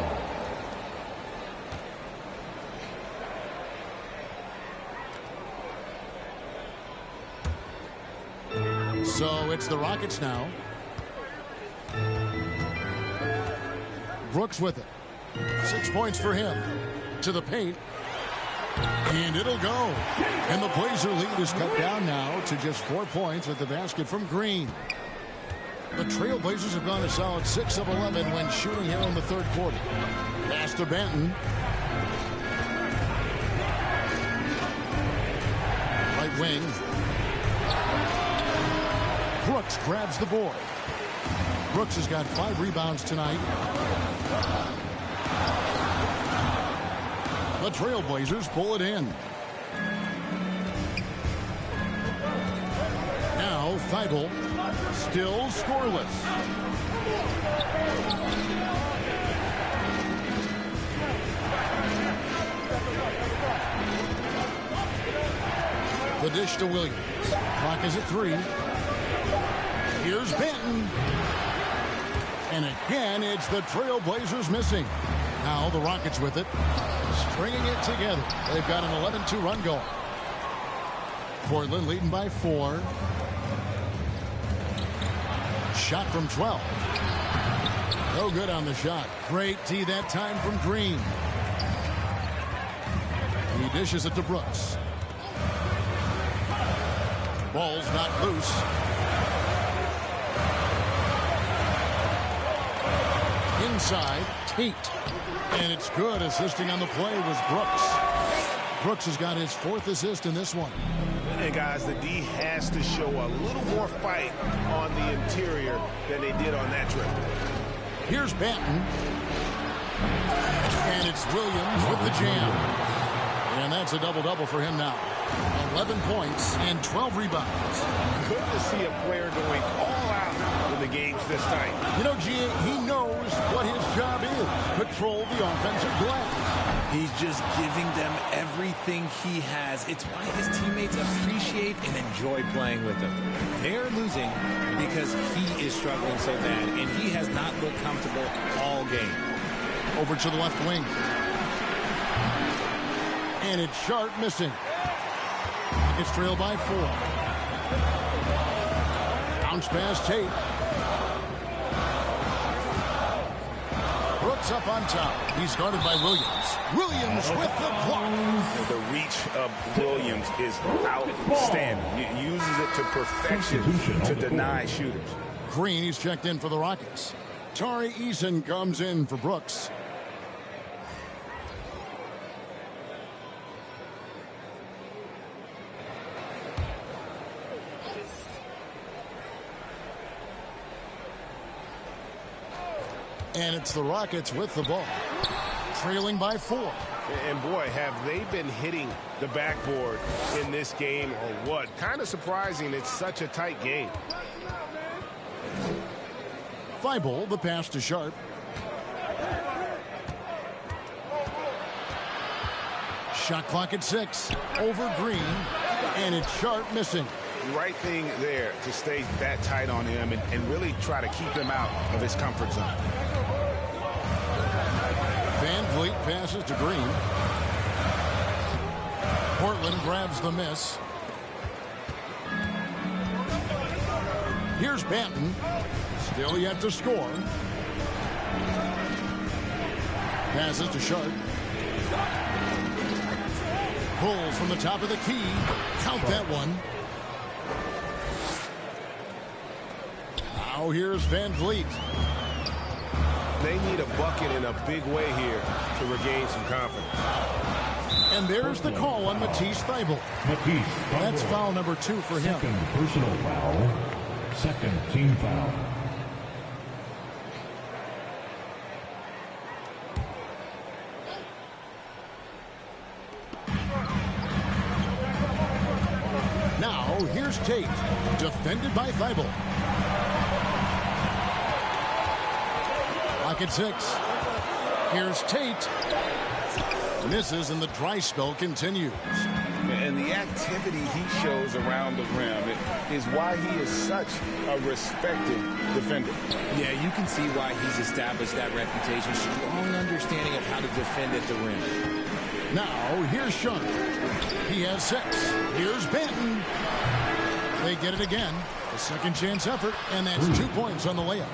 So it's the Rockets now. Brooks with it. 6 points for him. To the paint. And it'll go. And the Blazer lead is cut down now to just 4 points at the basket from Green. The Trailblazers have gone a solid 6 of 11 when shooting here in the third quarter. Pass to Benton. Right wing. Brooks grabs the board. Brooks has got 5 rebounds tonight. The Trailblazers pull it in. Now Thibault still scoreless. The dish to Williams. Clock is at 3. Here's Benton. And again, it's the Trailblazers missing. Now the Rockets with it. Stringing it together. They've got an 11-2 run going. Portland leading by 4. Shot from 12. No good on the shot. Great tee that time from Green. He dishes it to Brooks. Ball's not loose. Inside, Tate. And it's good. Assisting on the play was Brooks. Brooks has got his 4th assist in this one. And guys, the D has to show a little more fight on the interior than they did on that trip. Here's Benton. And it's Williams with the jam. And that's a double-double for him now. 11 points and 12 rebounds. Good to see a player going all out when the game's this tight. You know, G.A., he knows what his job is. Control the offensive glass. He's just giving them everything he has. It's why his teammates appreciate and enjoy playing with him. They're losing because he is struggling so bad, and he has not looked comfortable all game. Over to the left wing. And it's Sharp missing. It's trailed by 4. Bounce pass Tate. Brooks up on top. He's guarded by Williams. Williams with the block. The reach of Williams is outstanding. He uses it to perfection to deny shooters. Green, he's checked in for the Rockets. Tari Eason comes in for Brooks. And it's the Rockets with the ball. Trailing by 4. And boy, have they been hitting the backboard in this game or what? Kind of surprising. It's such a tight game. Thibault, the pass to Sharp. Shot clock at 6. Over Green. And it's Sharp missing. Right thing there to stay that tight on him and really try to keep him out of his comfort zone. Van Vliet passes to Green. Portland grabs the miss. Here's Benton. Still yet to score. Passes to Sharp. Pulls from the top of the key. Count that one. Now here's Van Vliet. They need a bucket in a big way here to regain some confidence. And there's the call on Matisse Thibault. That's foul number 2 for him. Second personal foul. Second team foul. Now here's Tate. Defended by Thibault. Clock at 6. Here's Tate. Misses, and the dry spell continues. And the activity he shows around the rim is why he is such a respected defender. Yeah, you can see why he's established that reputation. Strong understanding of how to defend at the rim. Now, here's Sean. He has 6. Here's Banton. They get it again. A second chance effort, and that's 2 points on the layup.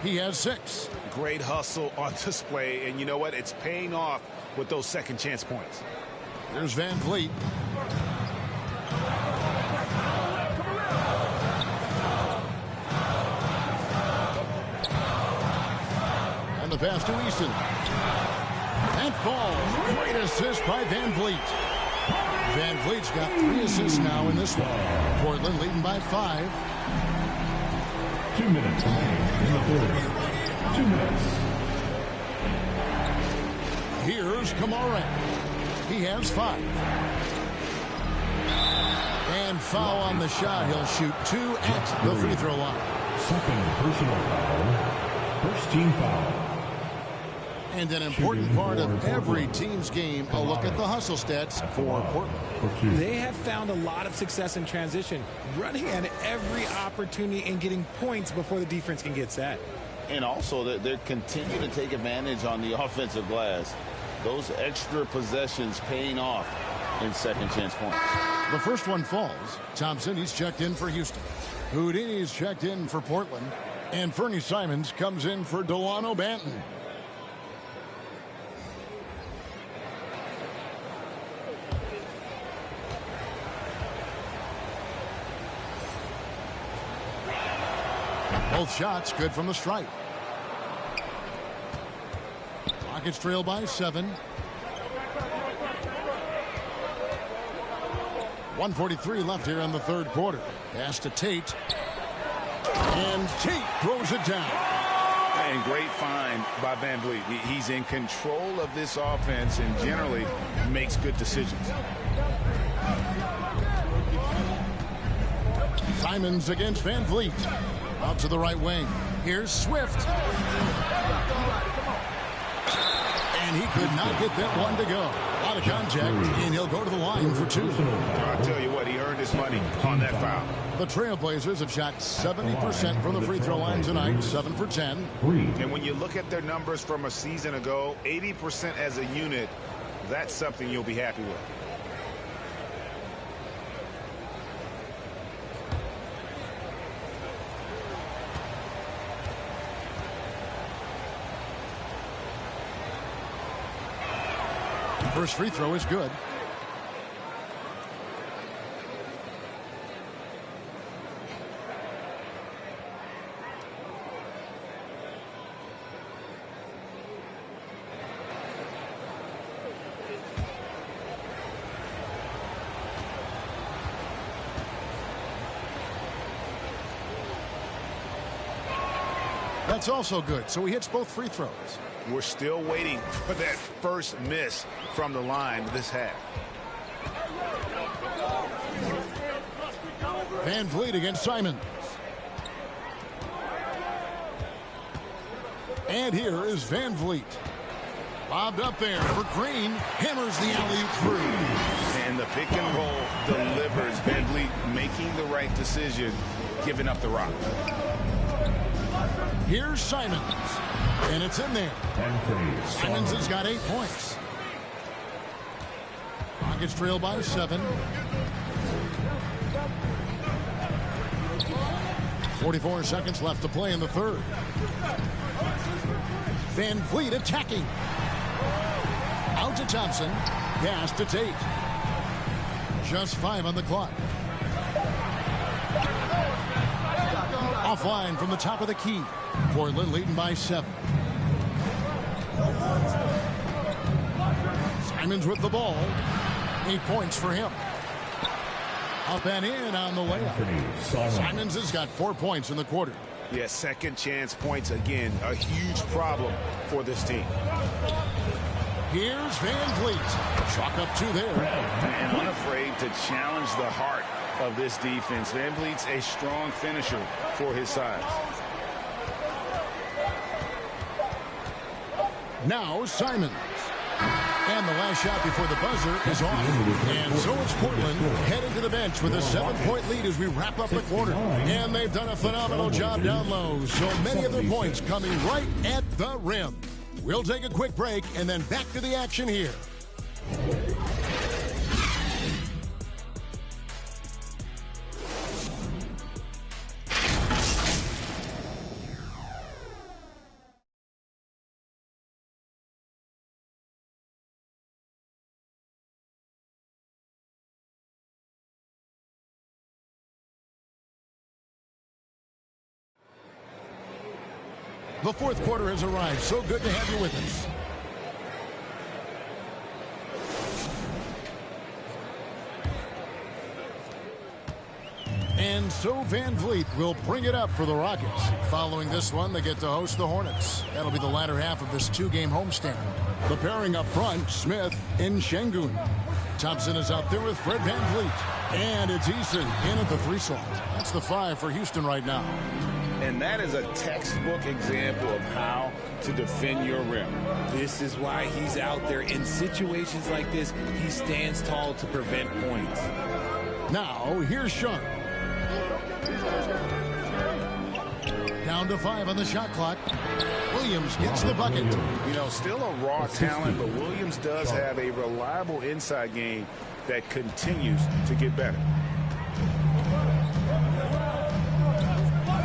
He has 6. Great hustle on display, and you know what? It's paying off with those second chance points. Here's Van Vliet. And the pass to Easton. And falls. Great assist by Van Vliet. Van Vliet's got 3 assists now in this one. Portland leading by 5. 2 minutes remaining in the third. 2 minutes. Here's Kamara. He has 5. And foul on the shot. He'll shoot 2 at the free throw line. Second personal foul. First team foul. And an important part of every team's game, a look at the hustle stats for Portland. They have found a lot of success in transition, running at every opportunity and getting points before the defense can get set. And also, they're continuing to take advantage on the offensive glass. Those extra possessions paying off in second chance points. The first one falls. Thompson, he's checked in for Houston. Houdini's checked in for Portland. And Fernie Simons comes in for Delano Banton. Both shots good from the stripe. Rockets trail by 7. 1:43 left here in the third quarter. Pass to Tate. And Tate throws it down. And great find by Van Vliet. He's in control of this offense and generally makes good decisions. Simons against Van Vliet. Out to the right wing. Here's Swift. And he could not get that one to go. A lot of contact, and he'll go to the line for 2. I'll tell you what, he earned his money on that foul. The Trailblazers have shot 70% from the free throw line tonight, 7 for 10. And when you look at their numbers from a season ago, 80% as a unit, that's something you'll be happy with. First free throw is good. That's also good. So he hits both free throws. We're still waiting for that first miss from the line this half. Van Vliet against Simons. And here is Van Vliet. Bobbed up there for Green. Hammers the alley-oop through. And the pick and roll delivers. Van Vliet making the right decision, giving up the rock. Here's Simons. And it's in there. Simons has got 8 points. Rockets trail by 7. 44 seconds left to play in the third. Van Vliet attacking. Out to Thompson. Pass to Tate. Just 5 on the clock. Offline from the top of the key. Portland leading by 7. Simons with the ball. 8 points for him. Up and in on the layup. Simons has got 4 points in the quarter. Yeah, second chance points again. A huge problem for this team. Here's Van Vliet. Chalk up 2 there. And unafraid to challenge the heart of this defense. Van Vliet's a strong finisher for his size. Now Simons. And the last shot before the buzzer is off. And so it's Portland headed to the bench with a 7-point lead as we wrap up the quarter. And they've done a phenomenal job down low. So many of their points coming right at the rim. We'll take a quick break and then back to the action here. The fourth quarter has arrived. So good to have you with us. And so Van Vliet will bring it up for the Rockets. Following this one, they get to host the Hornets. That'll be the latter half of this 2-game homestand. The pairing up front, Smith and Şengün. Thompson is out there with Fred Van Vliet. And it's Eason in at the 3 slot. That's the 5 for Houston right now. And that is a textbook example of how to defend your rim. This is why he's out there. In situations like this, he stands tall to prevent points. Now, here's Sean. Down to 5 on the shot clock. Williams gets the bucket. You know, still a raw talent, but Williams does have a reliable inside game that continues to get better.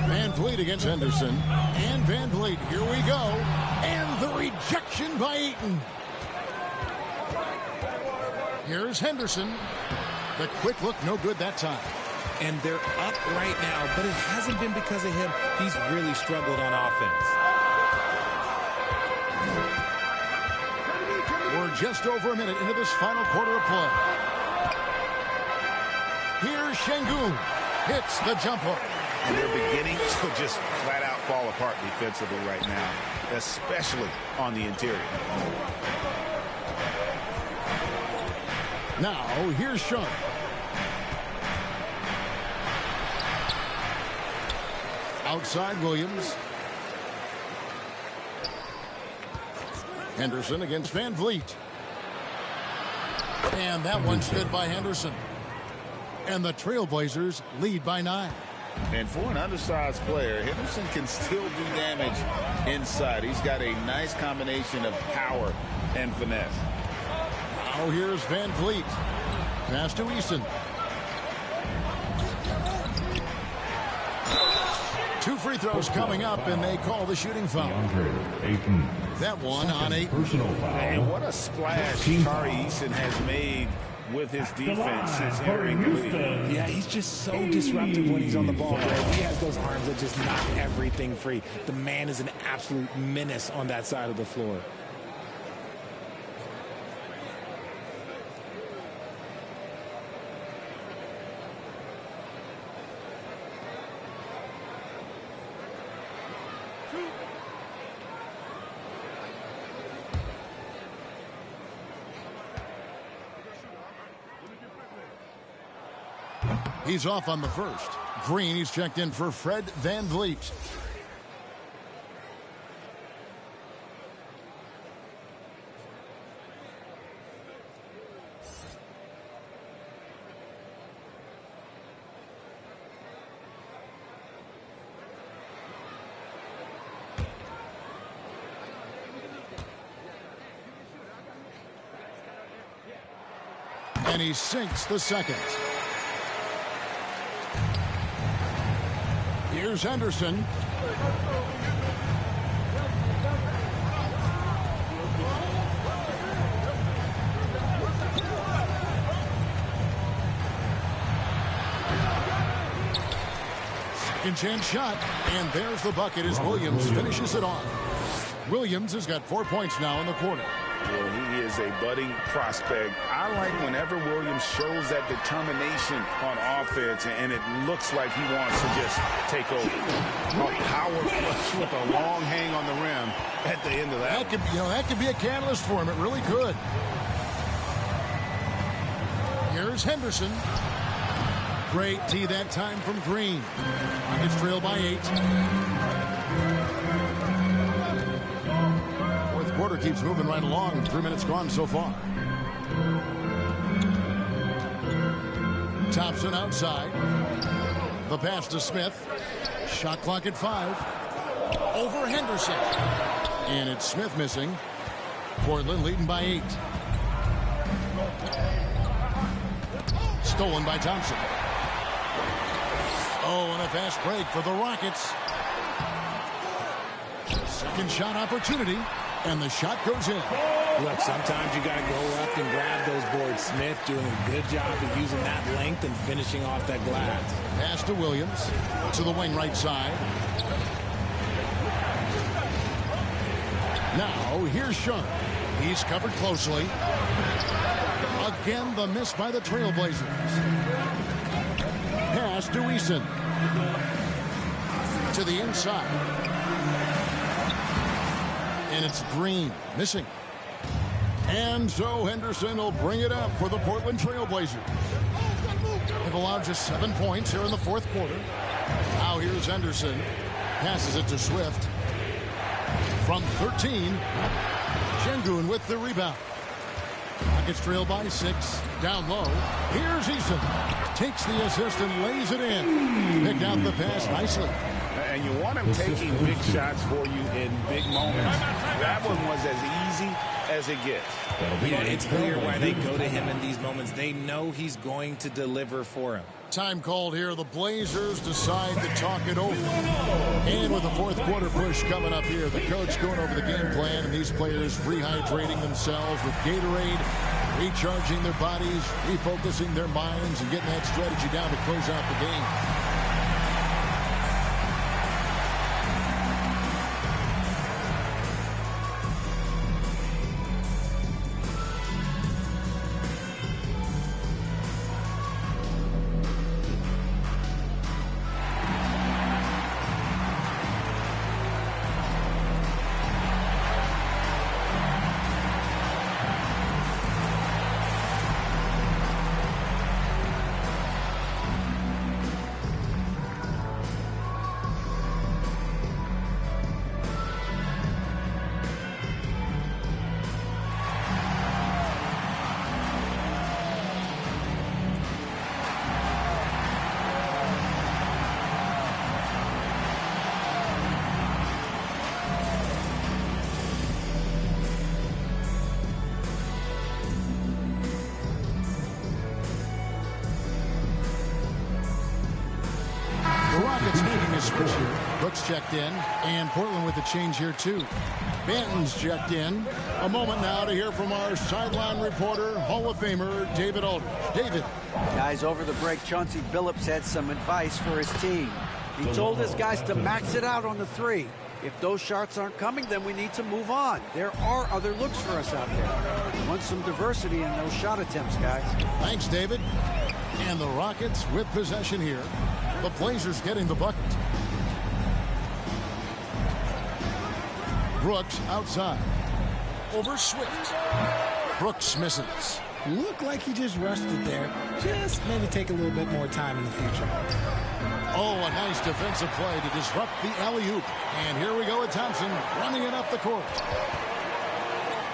Van Vliet against Henderson. And Van Vliet, here we go. And the rejection by Eaton. Here's Henderson. The quick look, no good that time. And they're up right now, but it hasn't been because of him. He's really struggled on offense. We're just over a minute into this final quarter of play. Here's Şengün. Hits the jump hook. And they're beginning to just flat out fall apart defensively right now, especially on the interior. Now, here's Sean. Outside Williams. Henderson against Van Vliet. And that one's fed by Henderson. And the Trailblazers lead by 9. And for an undersized player, Henderson can still do damage inside. He's got a nice combination of power and finesse. Now here's Van Vliet. Pass to Eason. 2 free throws coming up, and they call the shooting foul. That one on a personal foul. And what a splash Tari Eason has made with his defense since entering the league. Yeah, he's just so disruptive when he's on the ball. Right? He has those arms that just knock everything free. The man is an absolute menace on that side of the floor. He's off on the first. Green, he's checked in for Fred Van Vliet. And he sinks the second. Here's Henderson. Second chance shot, and there's the bucket as Williams finishes it off. Williams has got 4 points now in the quarter. Well, he is a budding prospect. I like whenever Williams shows that determination on offense, and it looks like he wants to just take over. A power flush with a long hang on the rim at the end of that. That could be a catalyst for him. It really could. Here's Henderson. Great tee that time from Green. Rockets trail by 8. quarter keeps moving right along. 3 minutes gone so far. Thompson outside. The pass to Smith. Shot clock at 5. Over Henderson. And it's Smith missing. Portland leading by 8. Stolen by Thompson. Oh, and a fast break for the Rockets. Second shot opportunity, and the shot goes in. Look, sometimes you got to go up and grab those boards. Smith doing a good job of using that length and finishing off that glass. Pass to Williams to the wing right side. Now, here's Sharp. He's covered closely. Again, the miss by the Trailblazers. Pass to Eason. To the inside. And it's Green missing. And so Henderson will bring it up for the Portland Trailblazers. They've allowed just 7 points here in the fourth quarter. Now here's Henderson. Passes it to Swift. From 13, Şengün with the rebound. Rockets trail by 6. Down low. Here's Eason. Takes the assist and lays it in. Picked out the pass nicely. And you want him taking big shots for you in big moments. That one was as easy as it gets. Yeah, it's clear why they go to him in these moments. They know he's going to deliver for him. Time called here. The Blazers decide to talk it over. And with the fourth quarter push coming up here, the coach going over the game plan, and these players rehydrating themselves with Gatorade, recharging their bodies, refocusing their minds, and getting that strategy down to close out the game. Rockets making a switch here. Brooks checked in, and Portland with the change here too. Banton's checked in. A moment now to hear from our sideline reporter, Hall of Famer David Aldridge. David. Guys, over the break, Chauncey Billups had some advice for his team. He told his guys to max it out on the 3. If those shots aren't coming, then we need to move on. There are other looks for us out there. We want some diversity in those shot attempts, guys. Thanks, David. And the Rockets with possession here. The Blazers getting the bucket. Brooks outside. Over Swift. Brooks misses. Looked like he just rushed it there. Just maybe take a little bit more time in the future. Oh, a nice defensive play to disrupt the alley-oop. And here we go with Thompson running it up the court.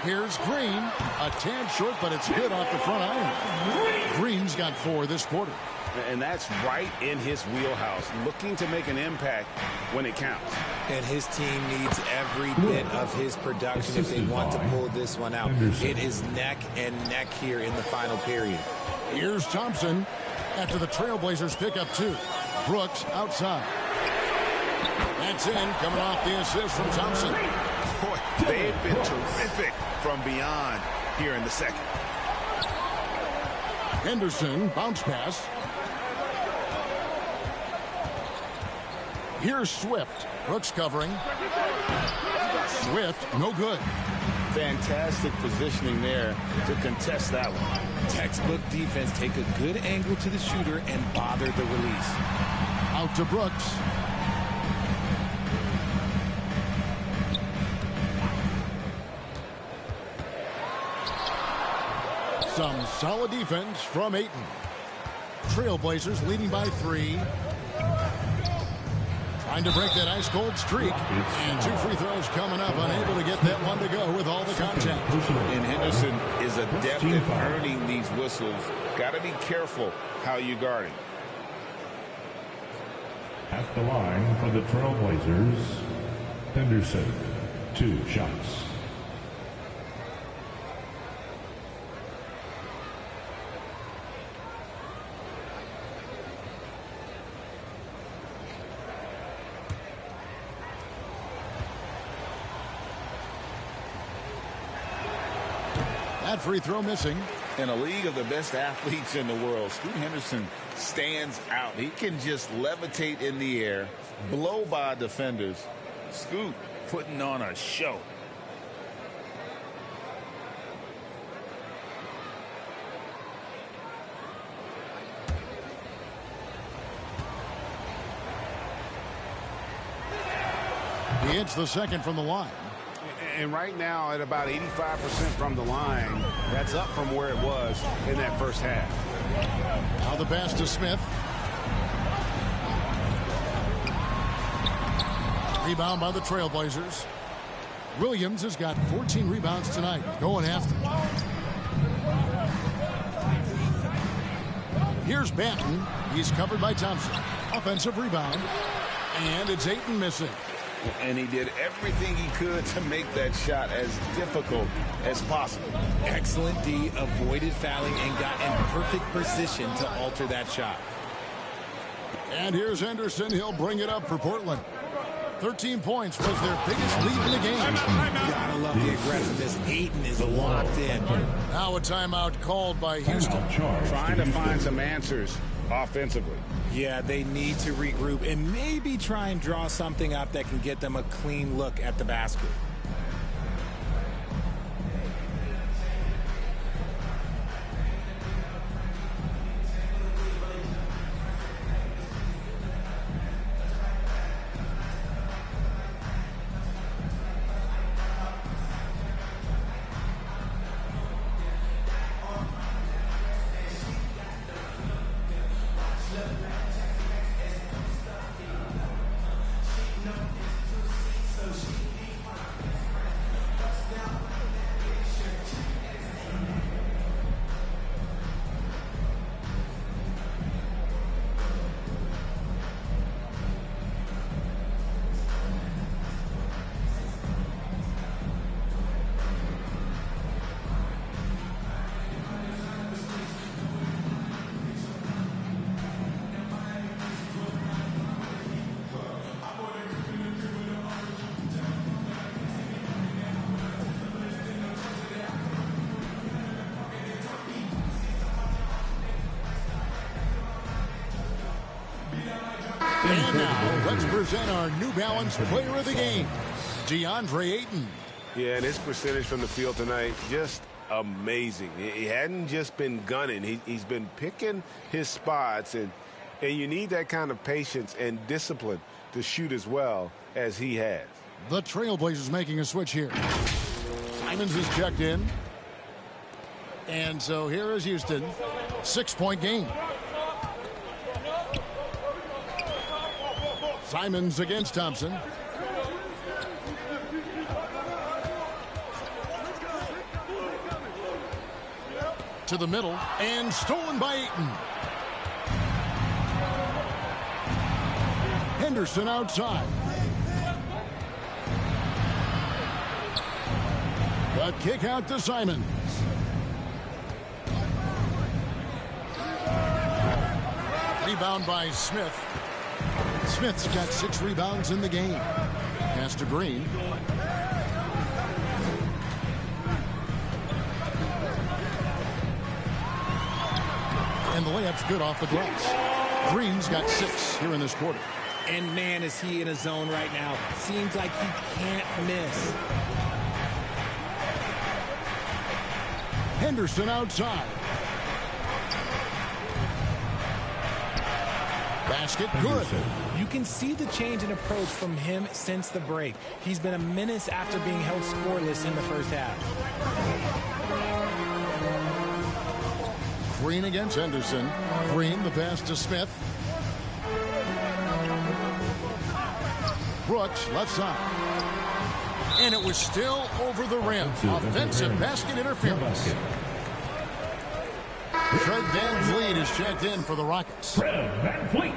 Here's Green. A tad short, but it's good off the front iron. Green's got 4 this quarter. And that's right in his wheelhouse, looking to make an impact when it counts. And his team needs every bit of his production if they want to pull this one out. It is neck and neck here in the final period. Here's Thompson after the Trailblazers pick up 2. Brooks outside. That's in, coming off the assist from Thompson. Boy, they've been terrific from beyond here in the second. Henderson, bounce pass. Here's Swift. Brooks covering. Swift, no good. Fantastic positioning there to contest that one. Textbook defense. Take a good angle to the shooter and bother the release. Out to Brooks. Some solid defense from Ayton. Trailblazers leading by 3. Trying to break that ice-cold streak. And 2 free throws coming up, unable to get that one to go with all the contact. And Henderson is adept at earning these whistles. Got to be careful how you guard him. At the line for the Trailblazers, Henderson, 2 shots. That free throw missing. In a league of the best athletes in the world, Scoot Henderson stands out. He can just levitate in the air, blow by defenders. Scoot putting on a show. He hits the second from the line. And right now at about 85% from the line, that's up from where it was in that first half. Now the pass to Smith. Rebound by the Trailblazers. Williams has got 14 rebounds tonight, going after. Here's Banton. He's covered by Thompson. Offensive rebound. And it's Ayton missing. And he did everything he could to make that shot as difficult as possible. Excellent D, avoided fouling and got in perfect position to alter that shot. And here's Henderson. He'll bring it up for Portland. 13 points was their biggest lead in the game. Gotta love the aggressiveness. Ayton is locked in. Now a timeout called by Houston. Trying to find some answers offensively. Yeah, they need to regroup and maybe try and draw something up that can get them a clean look at the basket. And now, let's present our New Balance Player of the Game, DeAndre Ayton. Yeah, and his percentage from the field tonight, just amazing. He hadn't just been gunning. He's been picking his spots, and you need that kind of patience and discipline to shoot as well as he has. The Trailblazers making a switch here. Simons is checked in. And so here is Houston. 6-point game. Simons against Thompson. To the middle and stolen by Ayton. Henderson outside. A kick out to Simons. Rebound by Smith. Smith's got 6 rebounds in the game. Pass to Green. And the layup's good off the glass. Green's got 6 here in this quarter. And man, is he in a zone right now. Seems like he can't miss. Henderson outside. Basket good. You can see the change in approach from him since the break. He's been a menace after being held scoreless in the first half. Green against Henderson. Green, the pass to Smith. Brooks, left side. And it was still over the rim. Offensive basket interference. Fred VanVleet is checked in for the Rockets. Fred VanVleet.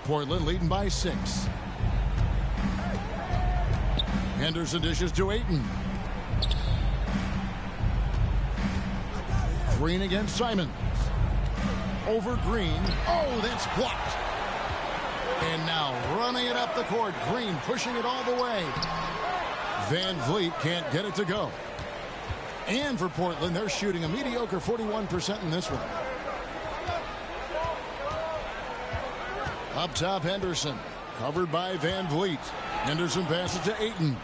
Portland leading by 6. Henderson dishes to Ayton. Green against Simons. Over Green. Oh, that's blocked. And now running it up the court. Green pushing it all the way. VanVleet can't get it to go. And for Portland, they're shooting a mediocre 41% in this one. Up top, Henderson. Covered by VanVleet. Henderson passes to Ayton.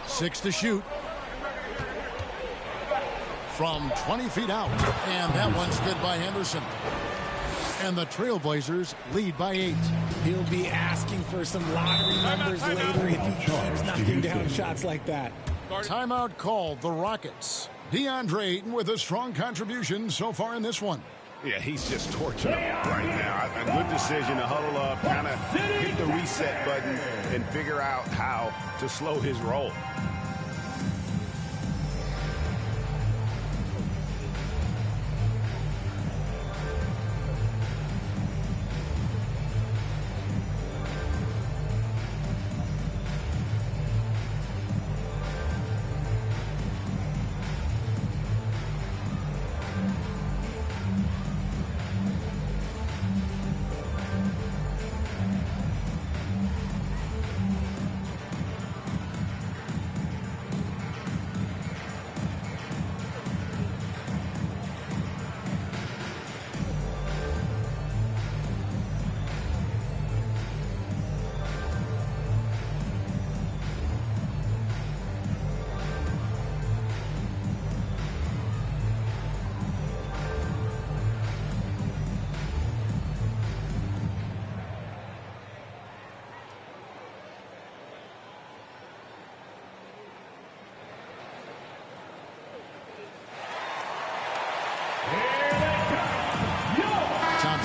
6 to shoot. From 20 feet out. And that one's good by Henderson. And the Trailblazers lead by 8. He'll be asking for some lottery numbers later if he keeps knocking down shots like that. Timeout called, the Rockets. DeAndre Ayton with a strong contribution so far in this one. Yeah, he's just torching them right now. A good decision to huddle up, kind of hit the reset button and figure out how to slow his roll.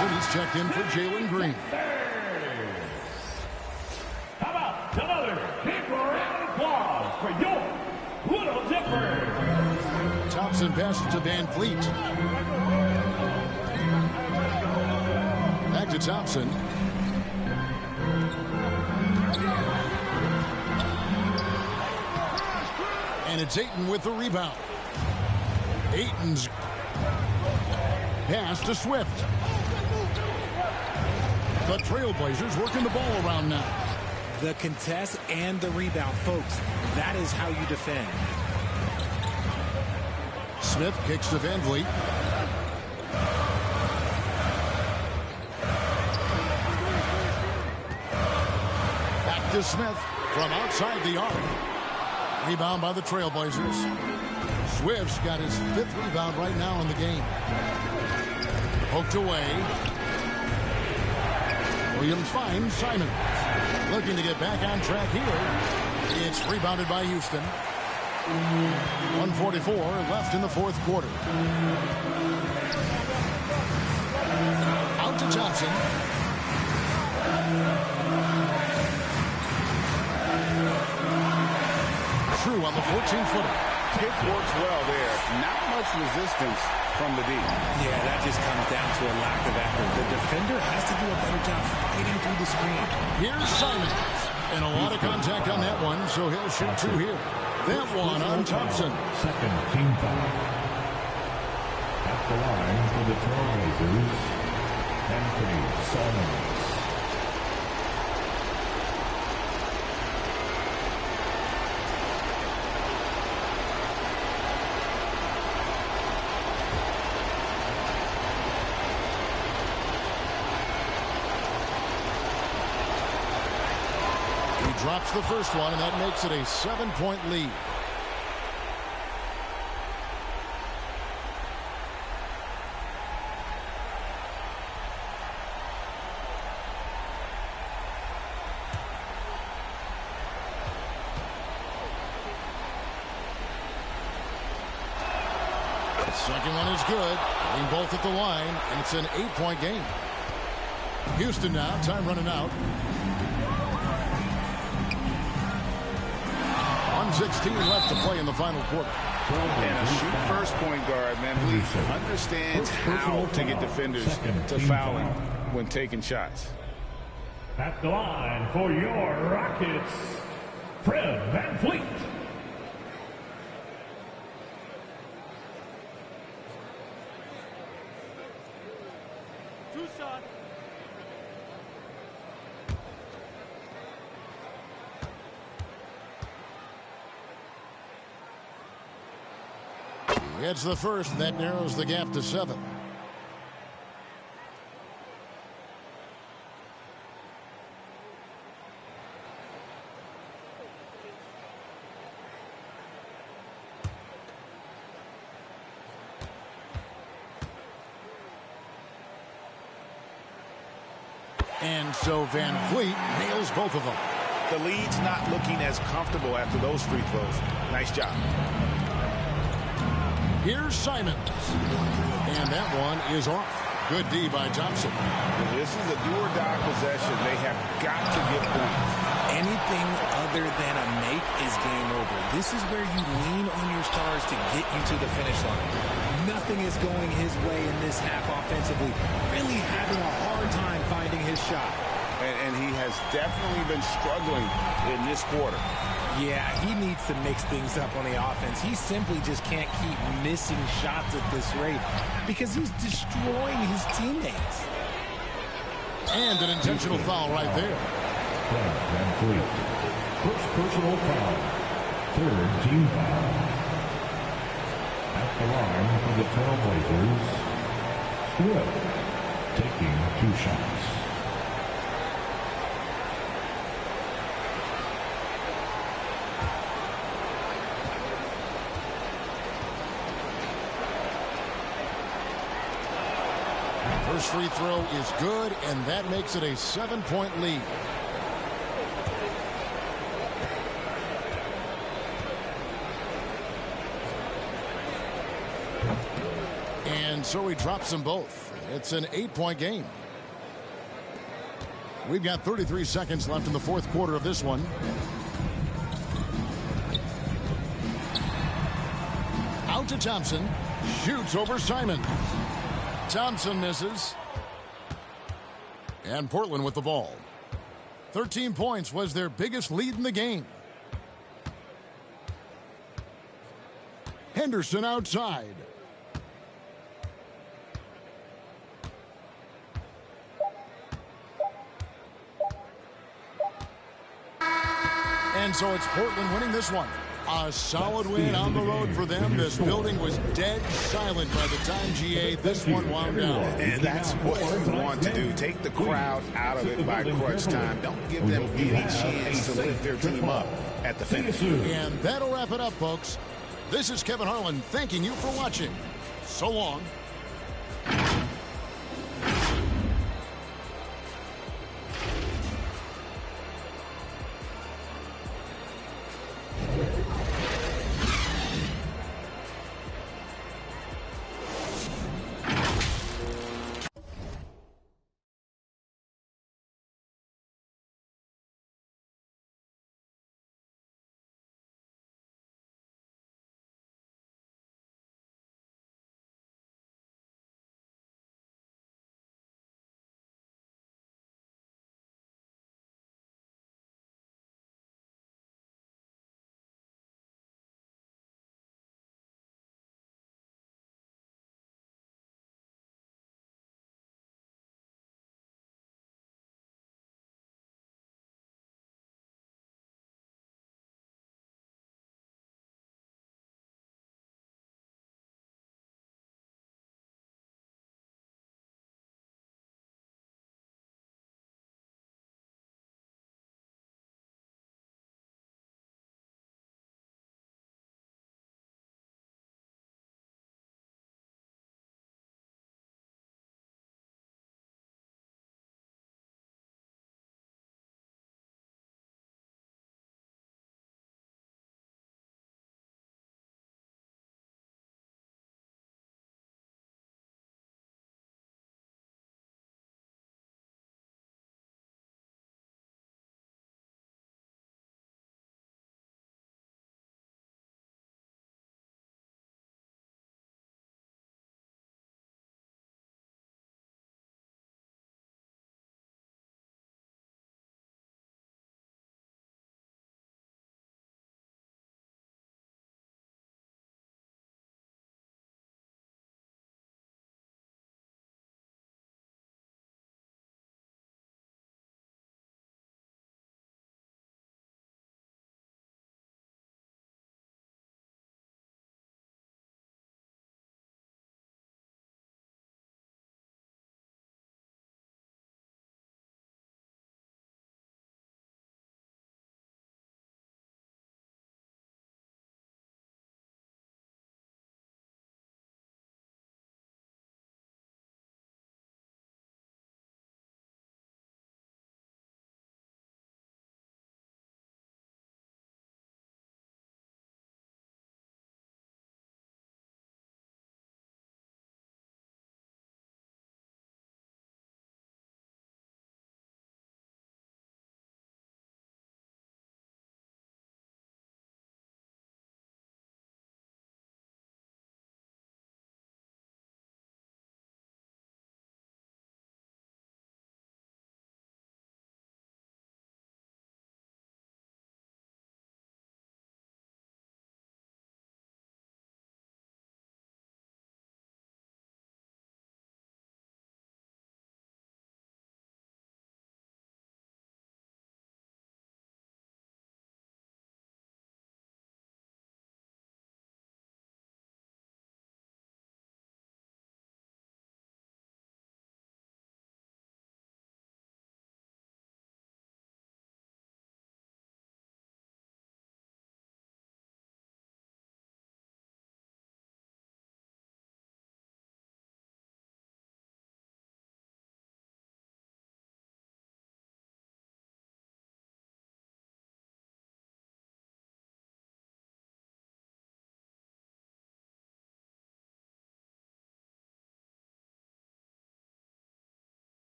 He's checked in for Jalen Green. How about another big round of applause for your Little Dipper? Thompson passes to VanVleet. Back to Thompson. And it's Ayton with the rebound. Ayton's pass to Swift. The Trailblazers working the ball around now. The contest and the rebound, folks. That is how you defend. Smith kicks to VanVleet. Back to Smith from outside the arc. Rebound by the Trailblazers. Swift's got his 5th rebound right now in the game. Poked away. Williams finds Simons. Looking to get back on track here. It's rebounded by Houston. 1:44 left in the 4th quarter. Out to Johnson. True on the 14-footer. Kick works well there. Not much resistance from the D. Yeah, that just comes down to a lack of effort. The defender has to do a better job fighting through the screen. Here's Simons. And a lot of contact on that one, so he'll shoot 2 here. That one on Thompson. Second team foul. At the line for the Trailblazers, Anthony Simons. Drops the first one, and that makes it a 7-point lead. The second one is good. Getting both at the line, and it's an 8-point game. Houston now, time running out. 1:16 left to play in the final quarter. And a shoot-first point guard, man, who understands how to get defenders to foul him when taking shots. At the line for your Rockets, Fred VanVleet. Tucson. He gets the first. That narrows the gap to 7. And so VanVleet nails both of them. The lead's not looking as comfortable after those free throws. Nice job. Here's Simons. And that one is off. Good D by Thompson. This is a do-or-die possession. They have got to get points. Anything other than a make is game over. This is where you lean on your stars to get you to the finish line. Nothing is going his way in this half offensively. Really having a hard time finding his shot. And he has definitely been struggling in this quarter. Yeah, he needs to mix things up on the offense. He simply just can't keep missing shots at this rate because he's destroying his teammates. And an intentional foul right there. VanVleet. First personal foul. Third team foul. At the line for the Trailblazers, Swift taking 2 shots. First free throw is good, and that makes it a 7-point lead. And so he drops them both. It's an 8-point game. We've got 33 seconds left in the fourth quarter of this one. Out to Thompson. Shoots over Simon. Thompson misses. And Portland with the ball. 13 points was their biggest lead in the game. Henderson outside. And so it's Portland winning this one. A solid win on the road for them. This building was dead silent by the time, GA, this one wound down. And that's what you want to do. Take the crowd out of it by crunch time. Don't give them any chance to lift their team up at the finish. And that'll wrap it up, folks. This is Kevin Harlan thanking you for watching. So long.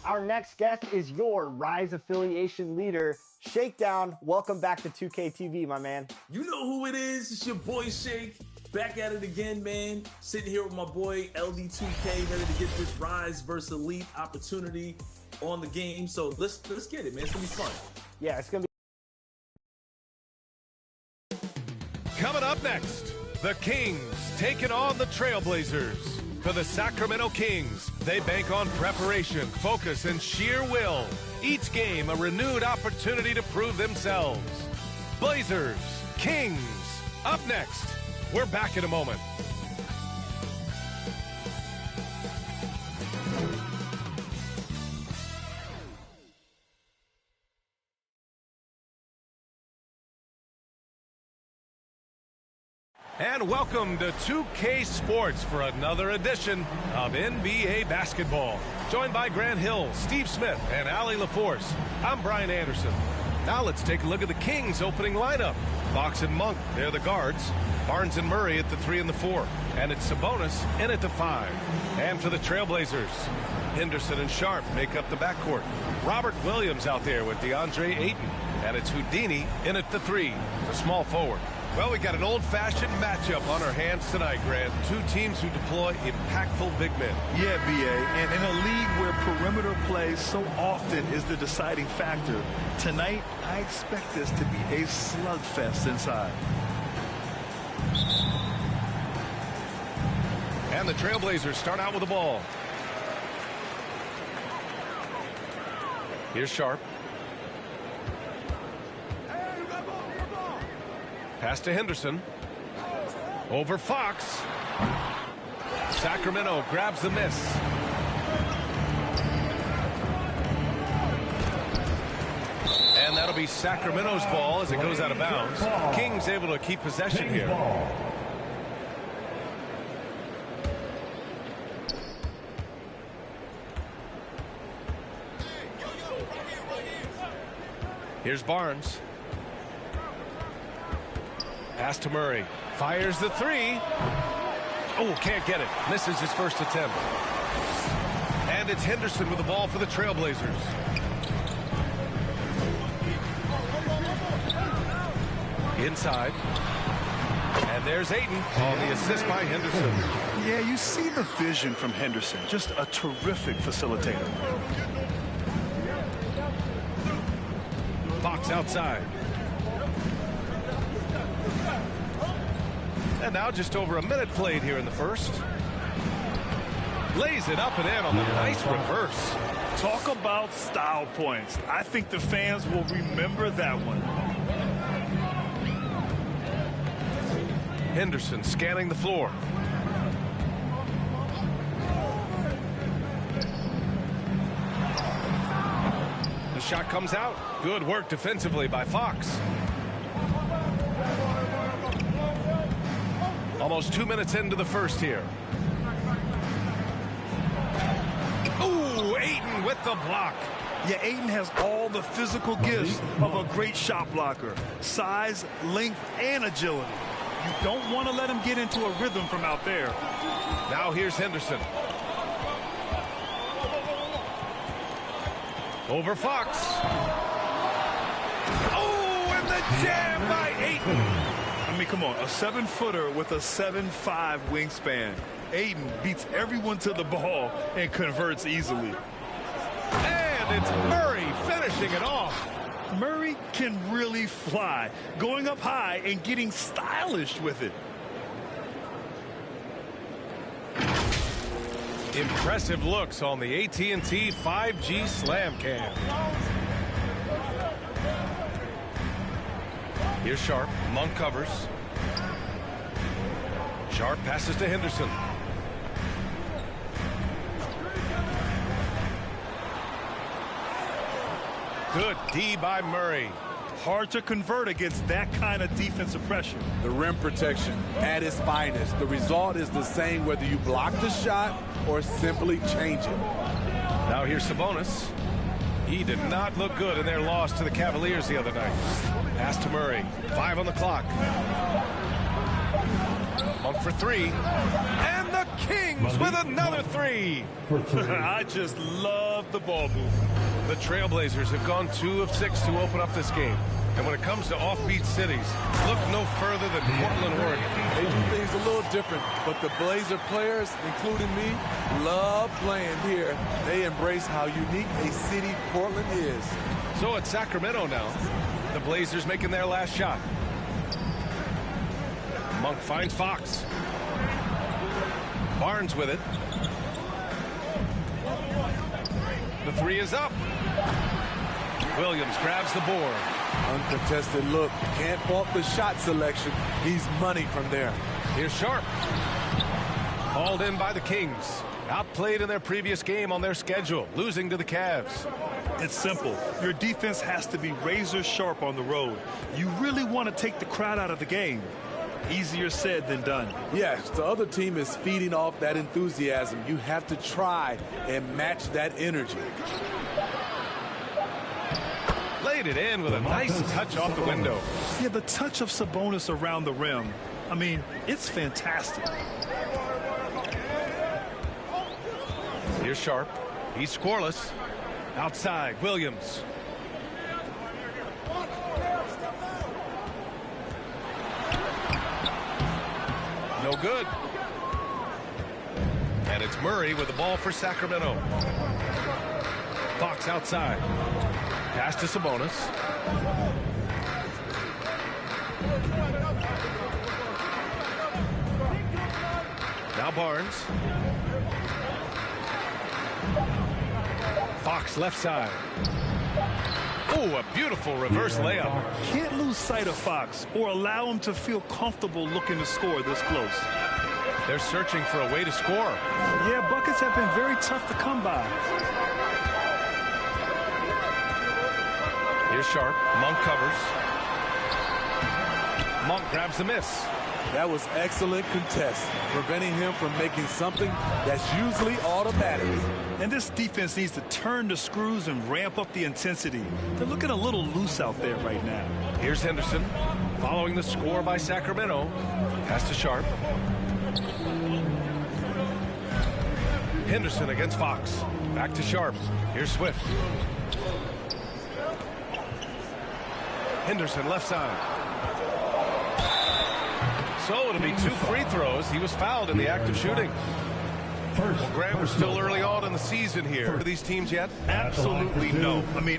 Our next guest is your Rise affiliation leader, Shakedown. Welcome back to 2K TV, my man. You know who it is. It's your boy Shake. Back at it again, man. Sitting here with my boy LD2K, ready to get this Rise versus Elite opportunity on the game. So let's get it, man. It's gonna be fun. Yeah, it's gonna be. Coming up next, the Kings taking on the Trailblazers. For the Sacramento Kings, they bank on preparation, focus, and sheer will. Each game a renewed opportunity to prove themselves. Blazers, Kings, up next. We're back in a moment. And welcome to 2K Sports for another edition of NBA basketball. Joined by Grant Hill, Steve Smith, and Allie LaForce. I'm Brian Anderson. Now let's take a look at the Kings' opening lineup. Fox and Monk, they're the guards. Barnes and Murray at the 3 and the 4. And it's Sabonis in at the 5. And for the Trailblazers, Henderson and Sharp make up the backcourt. Robert Williams out there with DeAndre Ayton. And it's Houdini in at the 3, the small forward. Well, we got an old-fashioned matchup on our hands tonight, Grant. Two teams who deploy impactful big men. Yeah, B.A., and in a league where perimeter play so often is the deciding factor, tonight I expect this to be a slugfest inside. And the Trailblazers start out with the ball. Here's Sharp. Pass to Henderson. Over Fox. Sacramento grabs the miss. And that'll be Sacramento's ball as it goes out of bounds. Kings able to keep possession here. Here's Barnes. Pass to Murray. Fires the 3. Oh, can't get it. Misses his first attempt. And it's Henderson with the ball for the Trailblazers. Inside. And there's Ayton on the assist by Henderson. Yeah, you see the vision from Henderson. Just a terrific facilitator. Fox outside. And now just over a minute played here in the first. Lays it up and in on the nice reverse. Talk about style points. I think the fans will remember that one. Henderson scanning the floor. The shot comes out. Good work defensively by Fox. Almost 2 minutes into the first here. Ooh, Ayton with the block. Yeah, Ayton has all the physical gifts of a great shot blocker. Size, length, and agility. You don't want to let him get into a rhythm from out there. Now here's Henderson. Over Fox. Oh, and the jam by Ayton. I mean, come on, a 7-footer with a 7'5" wingspan. Ayton beats everyone to the ball and converts easily. And it's Murray finishing it off. Murray can really fly, going up high and getting stylish with it. Impressive looks on the AT&T 5G Slam Cam. Here's Sharp. Monk covers. Sharp passes to Henderson. Good D by Murray. Hard to convert against that kind of defensive pressure. The rim protection at its finest. The result is the same whether you block the shot or simply change it. Now here's Sabonis. He did not look good in their loss to the Cavaliers the other night. Pass to Murray. 5 on the clock. Monk for three. And the Kings with another three. I just love the ball movement. The Trailblazers have gone 2 of 6 to open up this game. And when it comes to offbeat cities, look no further than Portland, Oregon. They do things a little different, but the Blazer players, including me, love playing here. They embrace how unique a city Portland is. So it's Sacramento now. The Blazers making their last shot. Monk finds Fox. Barnes with it. The three is up. Williams grabs the board. Uncontested look. Can't fault the shot selection. He's money from there. Here's Sharp. Hauled in by the Kings. Outplayed in their previous game on their schedule, losing to the Cavs. It's simple. Your defense has to be razor sharp on the road. You really want to take the crowd out of the game. Easier said than done. Yes, the other team is feeding off that enthusiasm. You have to try and match that energy. Laid it in with a nice touch off the window. Yeah, the touch of Sabonis around the rim. I mean, it's fantastic. Here's Sharp. He's scoreless. Outside, Williams. No good. And it's Murray with the ball for Sacramento. Fox outside. Pass to Sabonis. Now Barnes. Fox left side. Oh, a beautiful reverse layup. Can't lose sight of Fox or allow him to feel comfortable looking to score this close. They're searching for a way to score. Yeah, buckets have been very tough to come by. Here's Sharp. Monk covers. Monk grabs the miss. That was excellent contest, preventing him from making something that's usually automatic. And this defense needs to turn the screws and ramp up the intensity. They're looking a little loose out there right now. Here's Henderson, following the score by Sacramento. Pass to Sharp. Henderson against Fox. Back to Sharp. Here's Swift. Henderson left side. So it'll be 2 free throws. He was fouled in the act of shooting. Well, Grant, we're still early on in the season here. Are these teams yet? Absolutely no. I mean,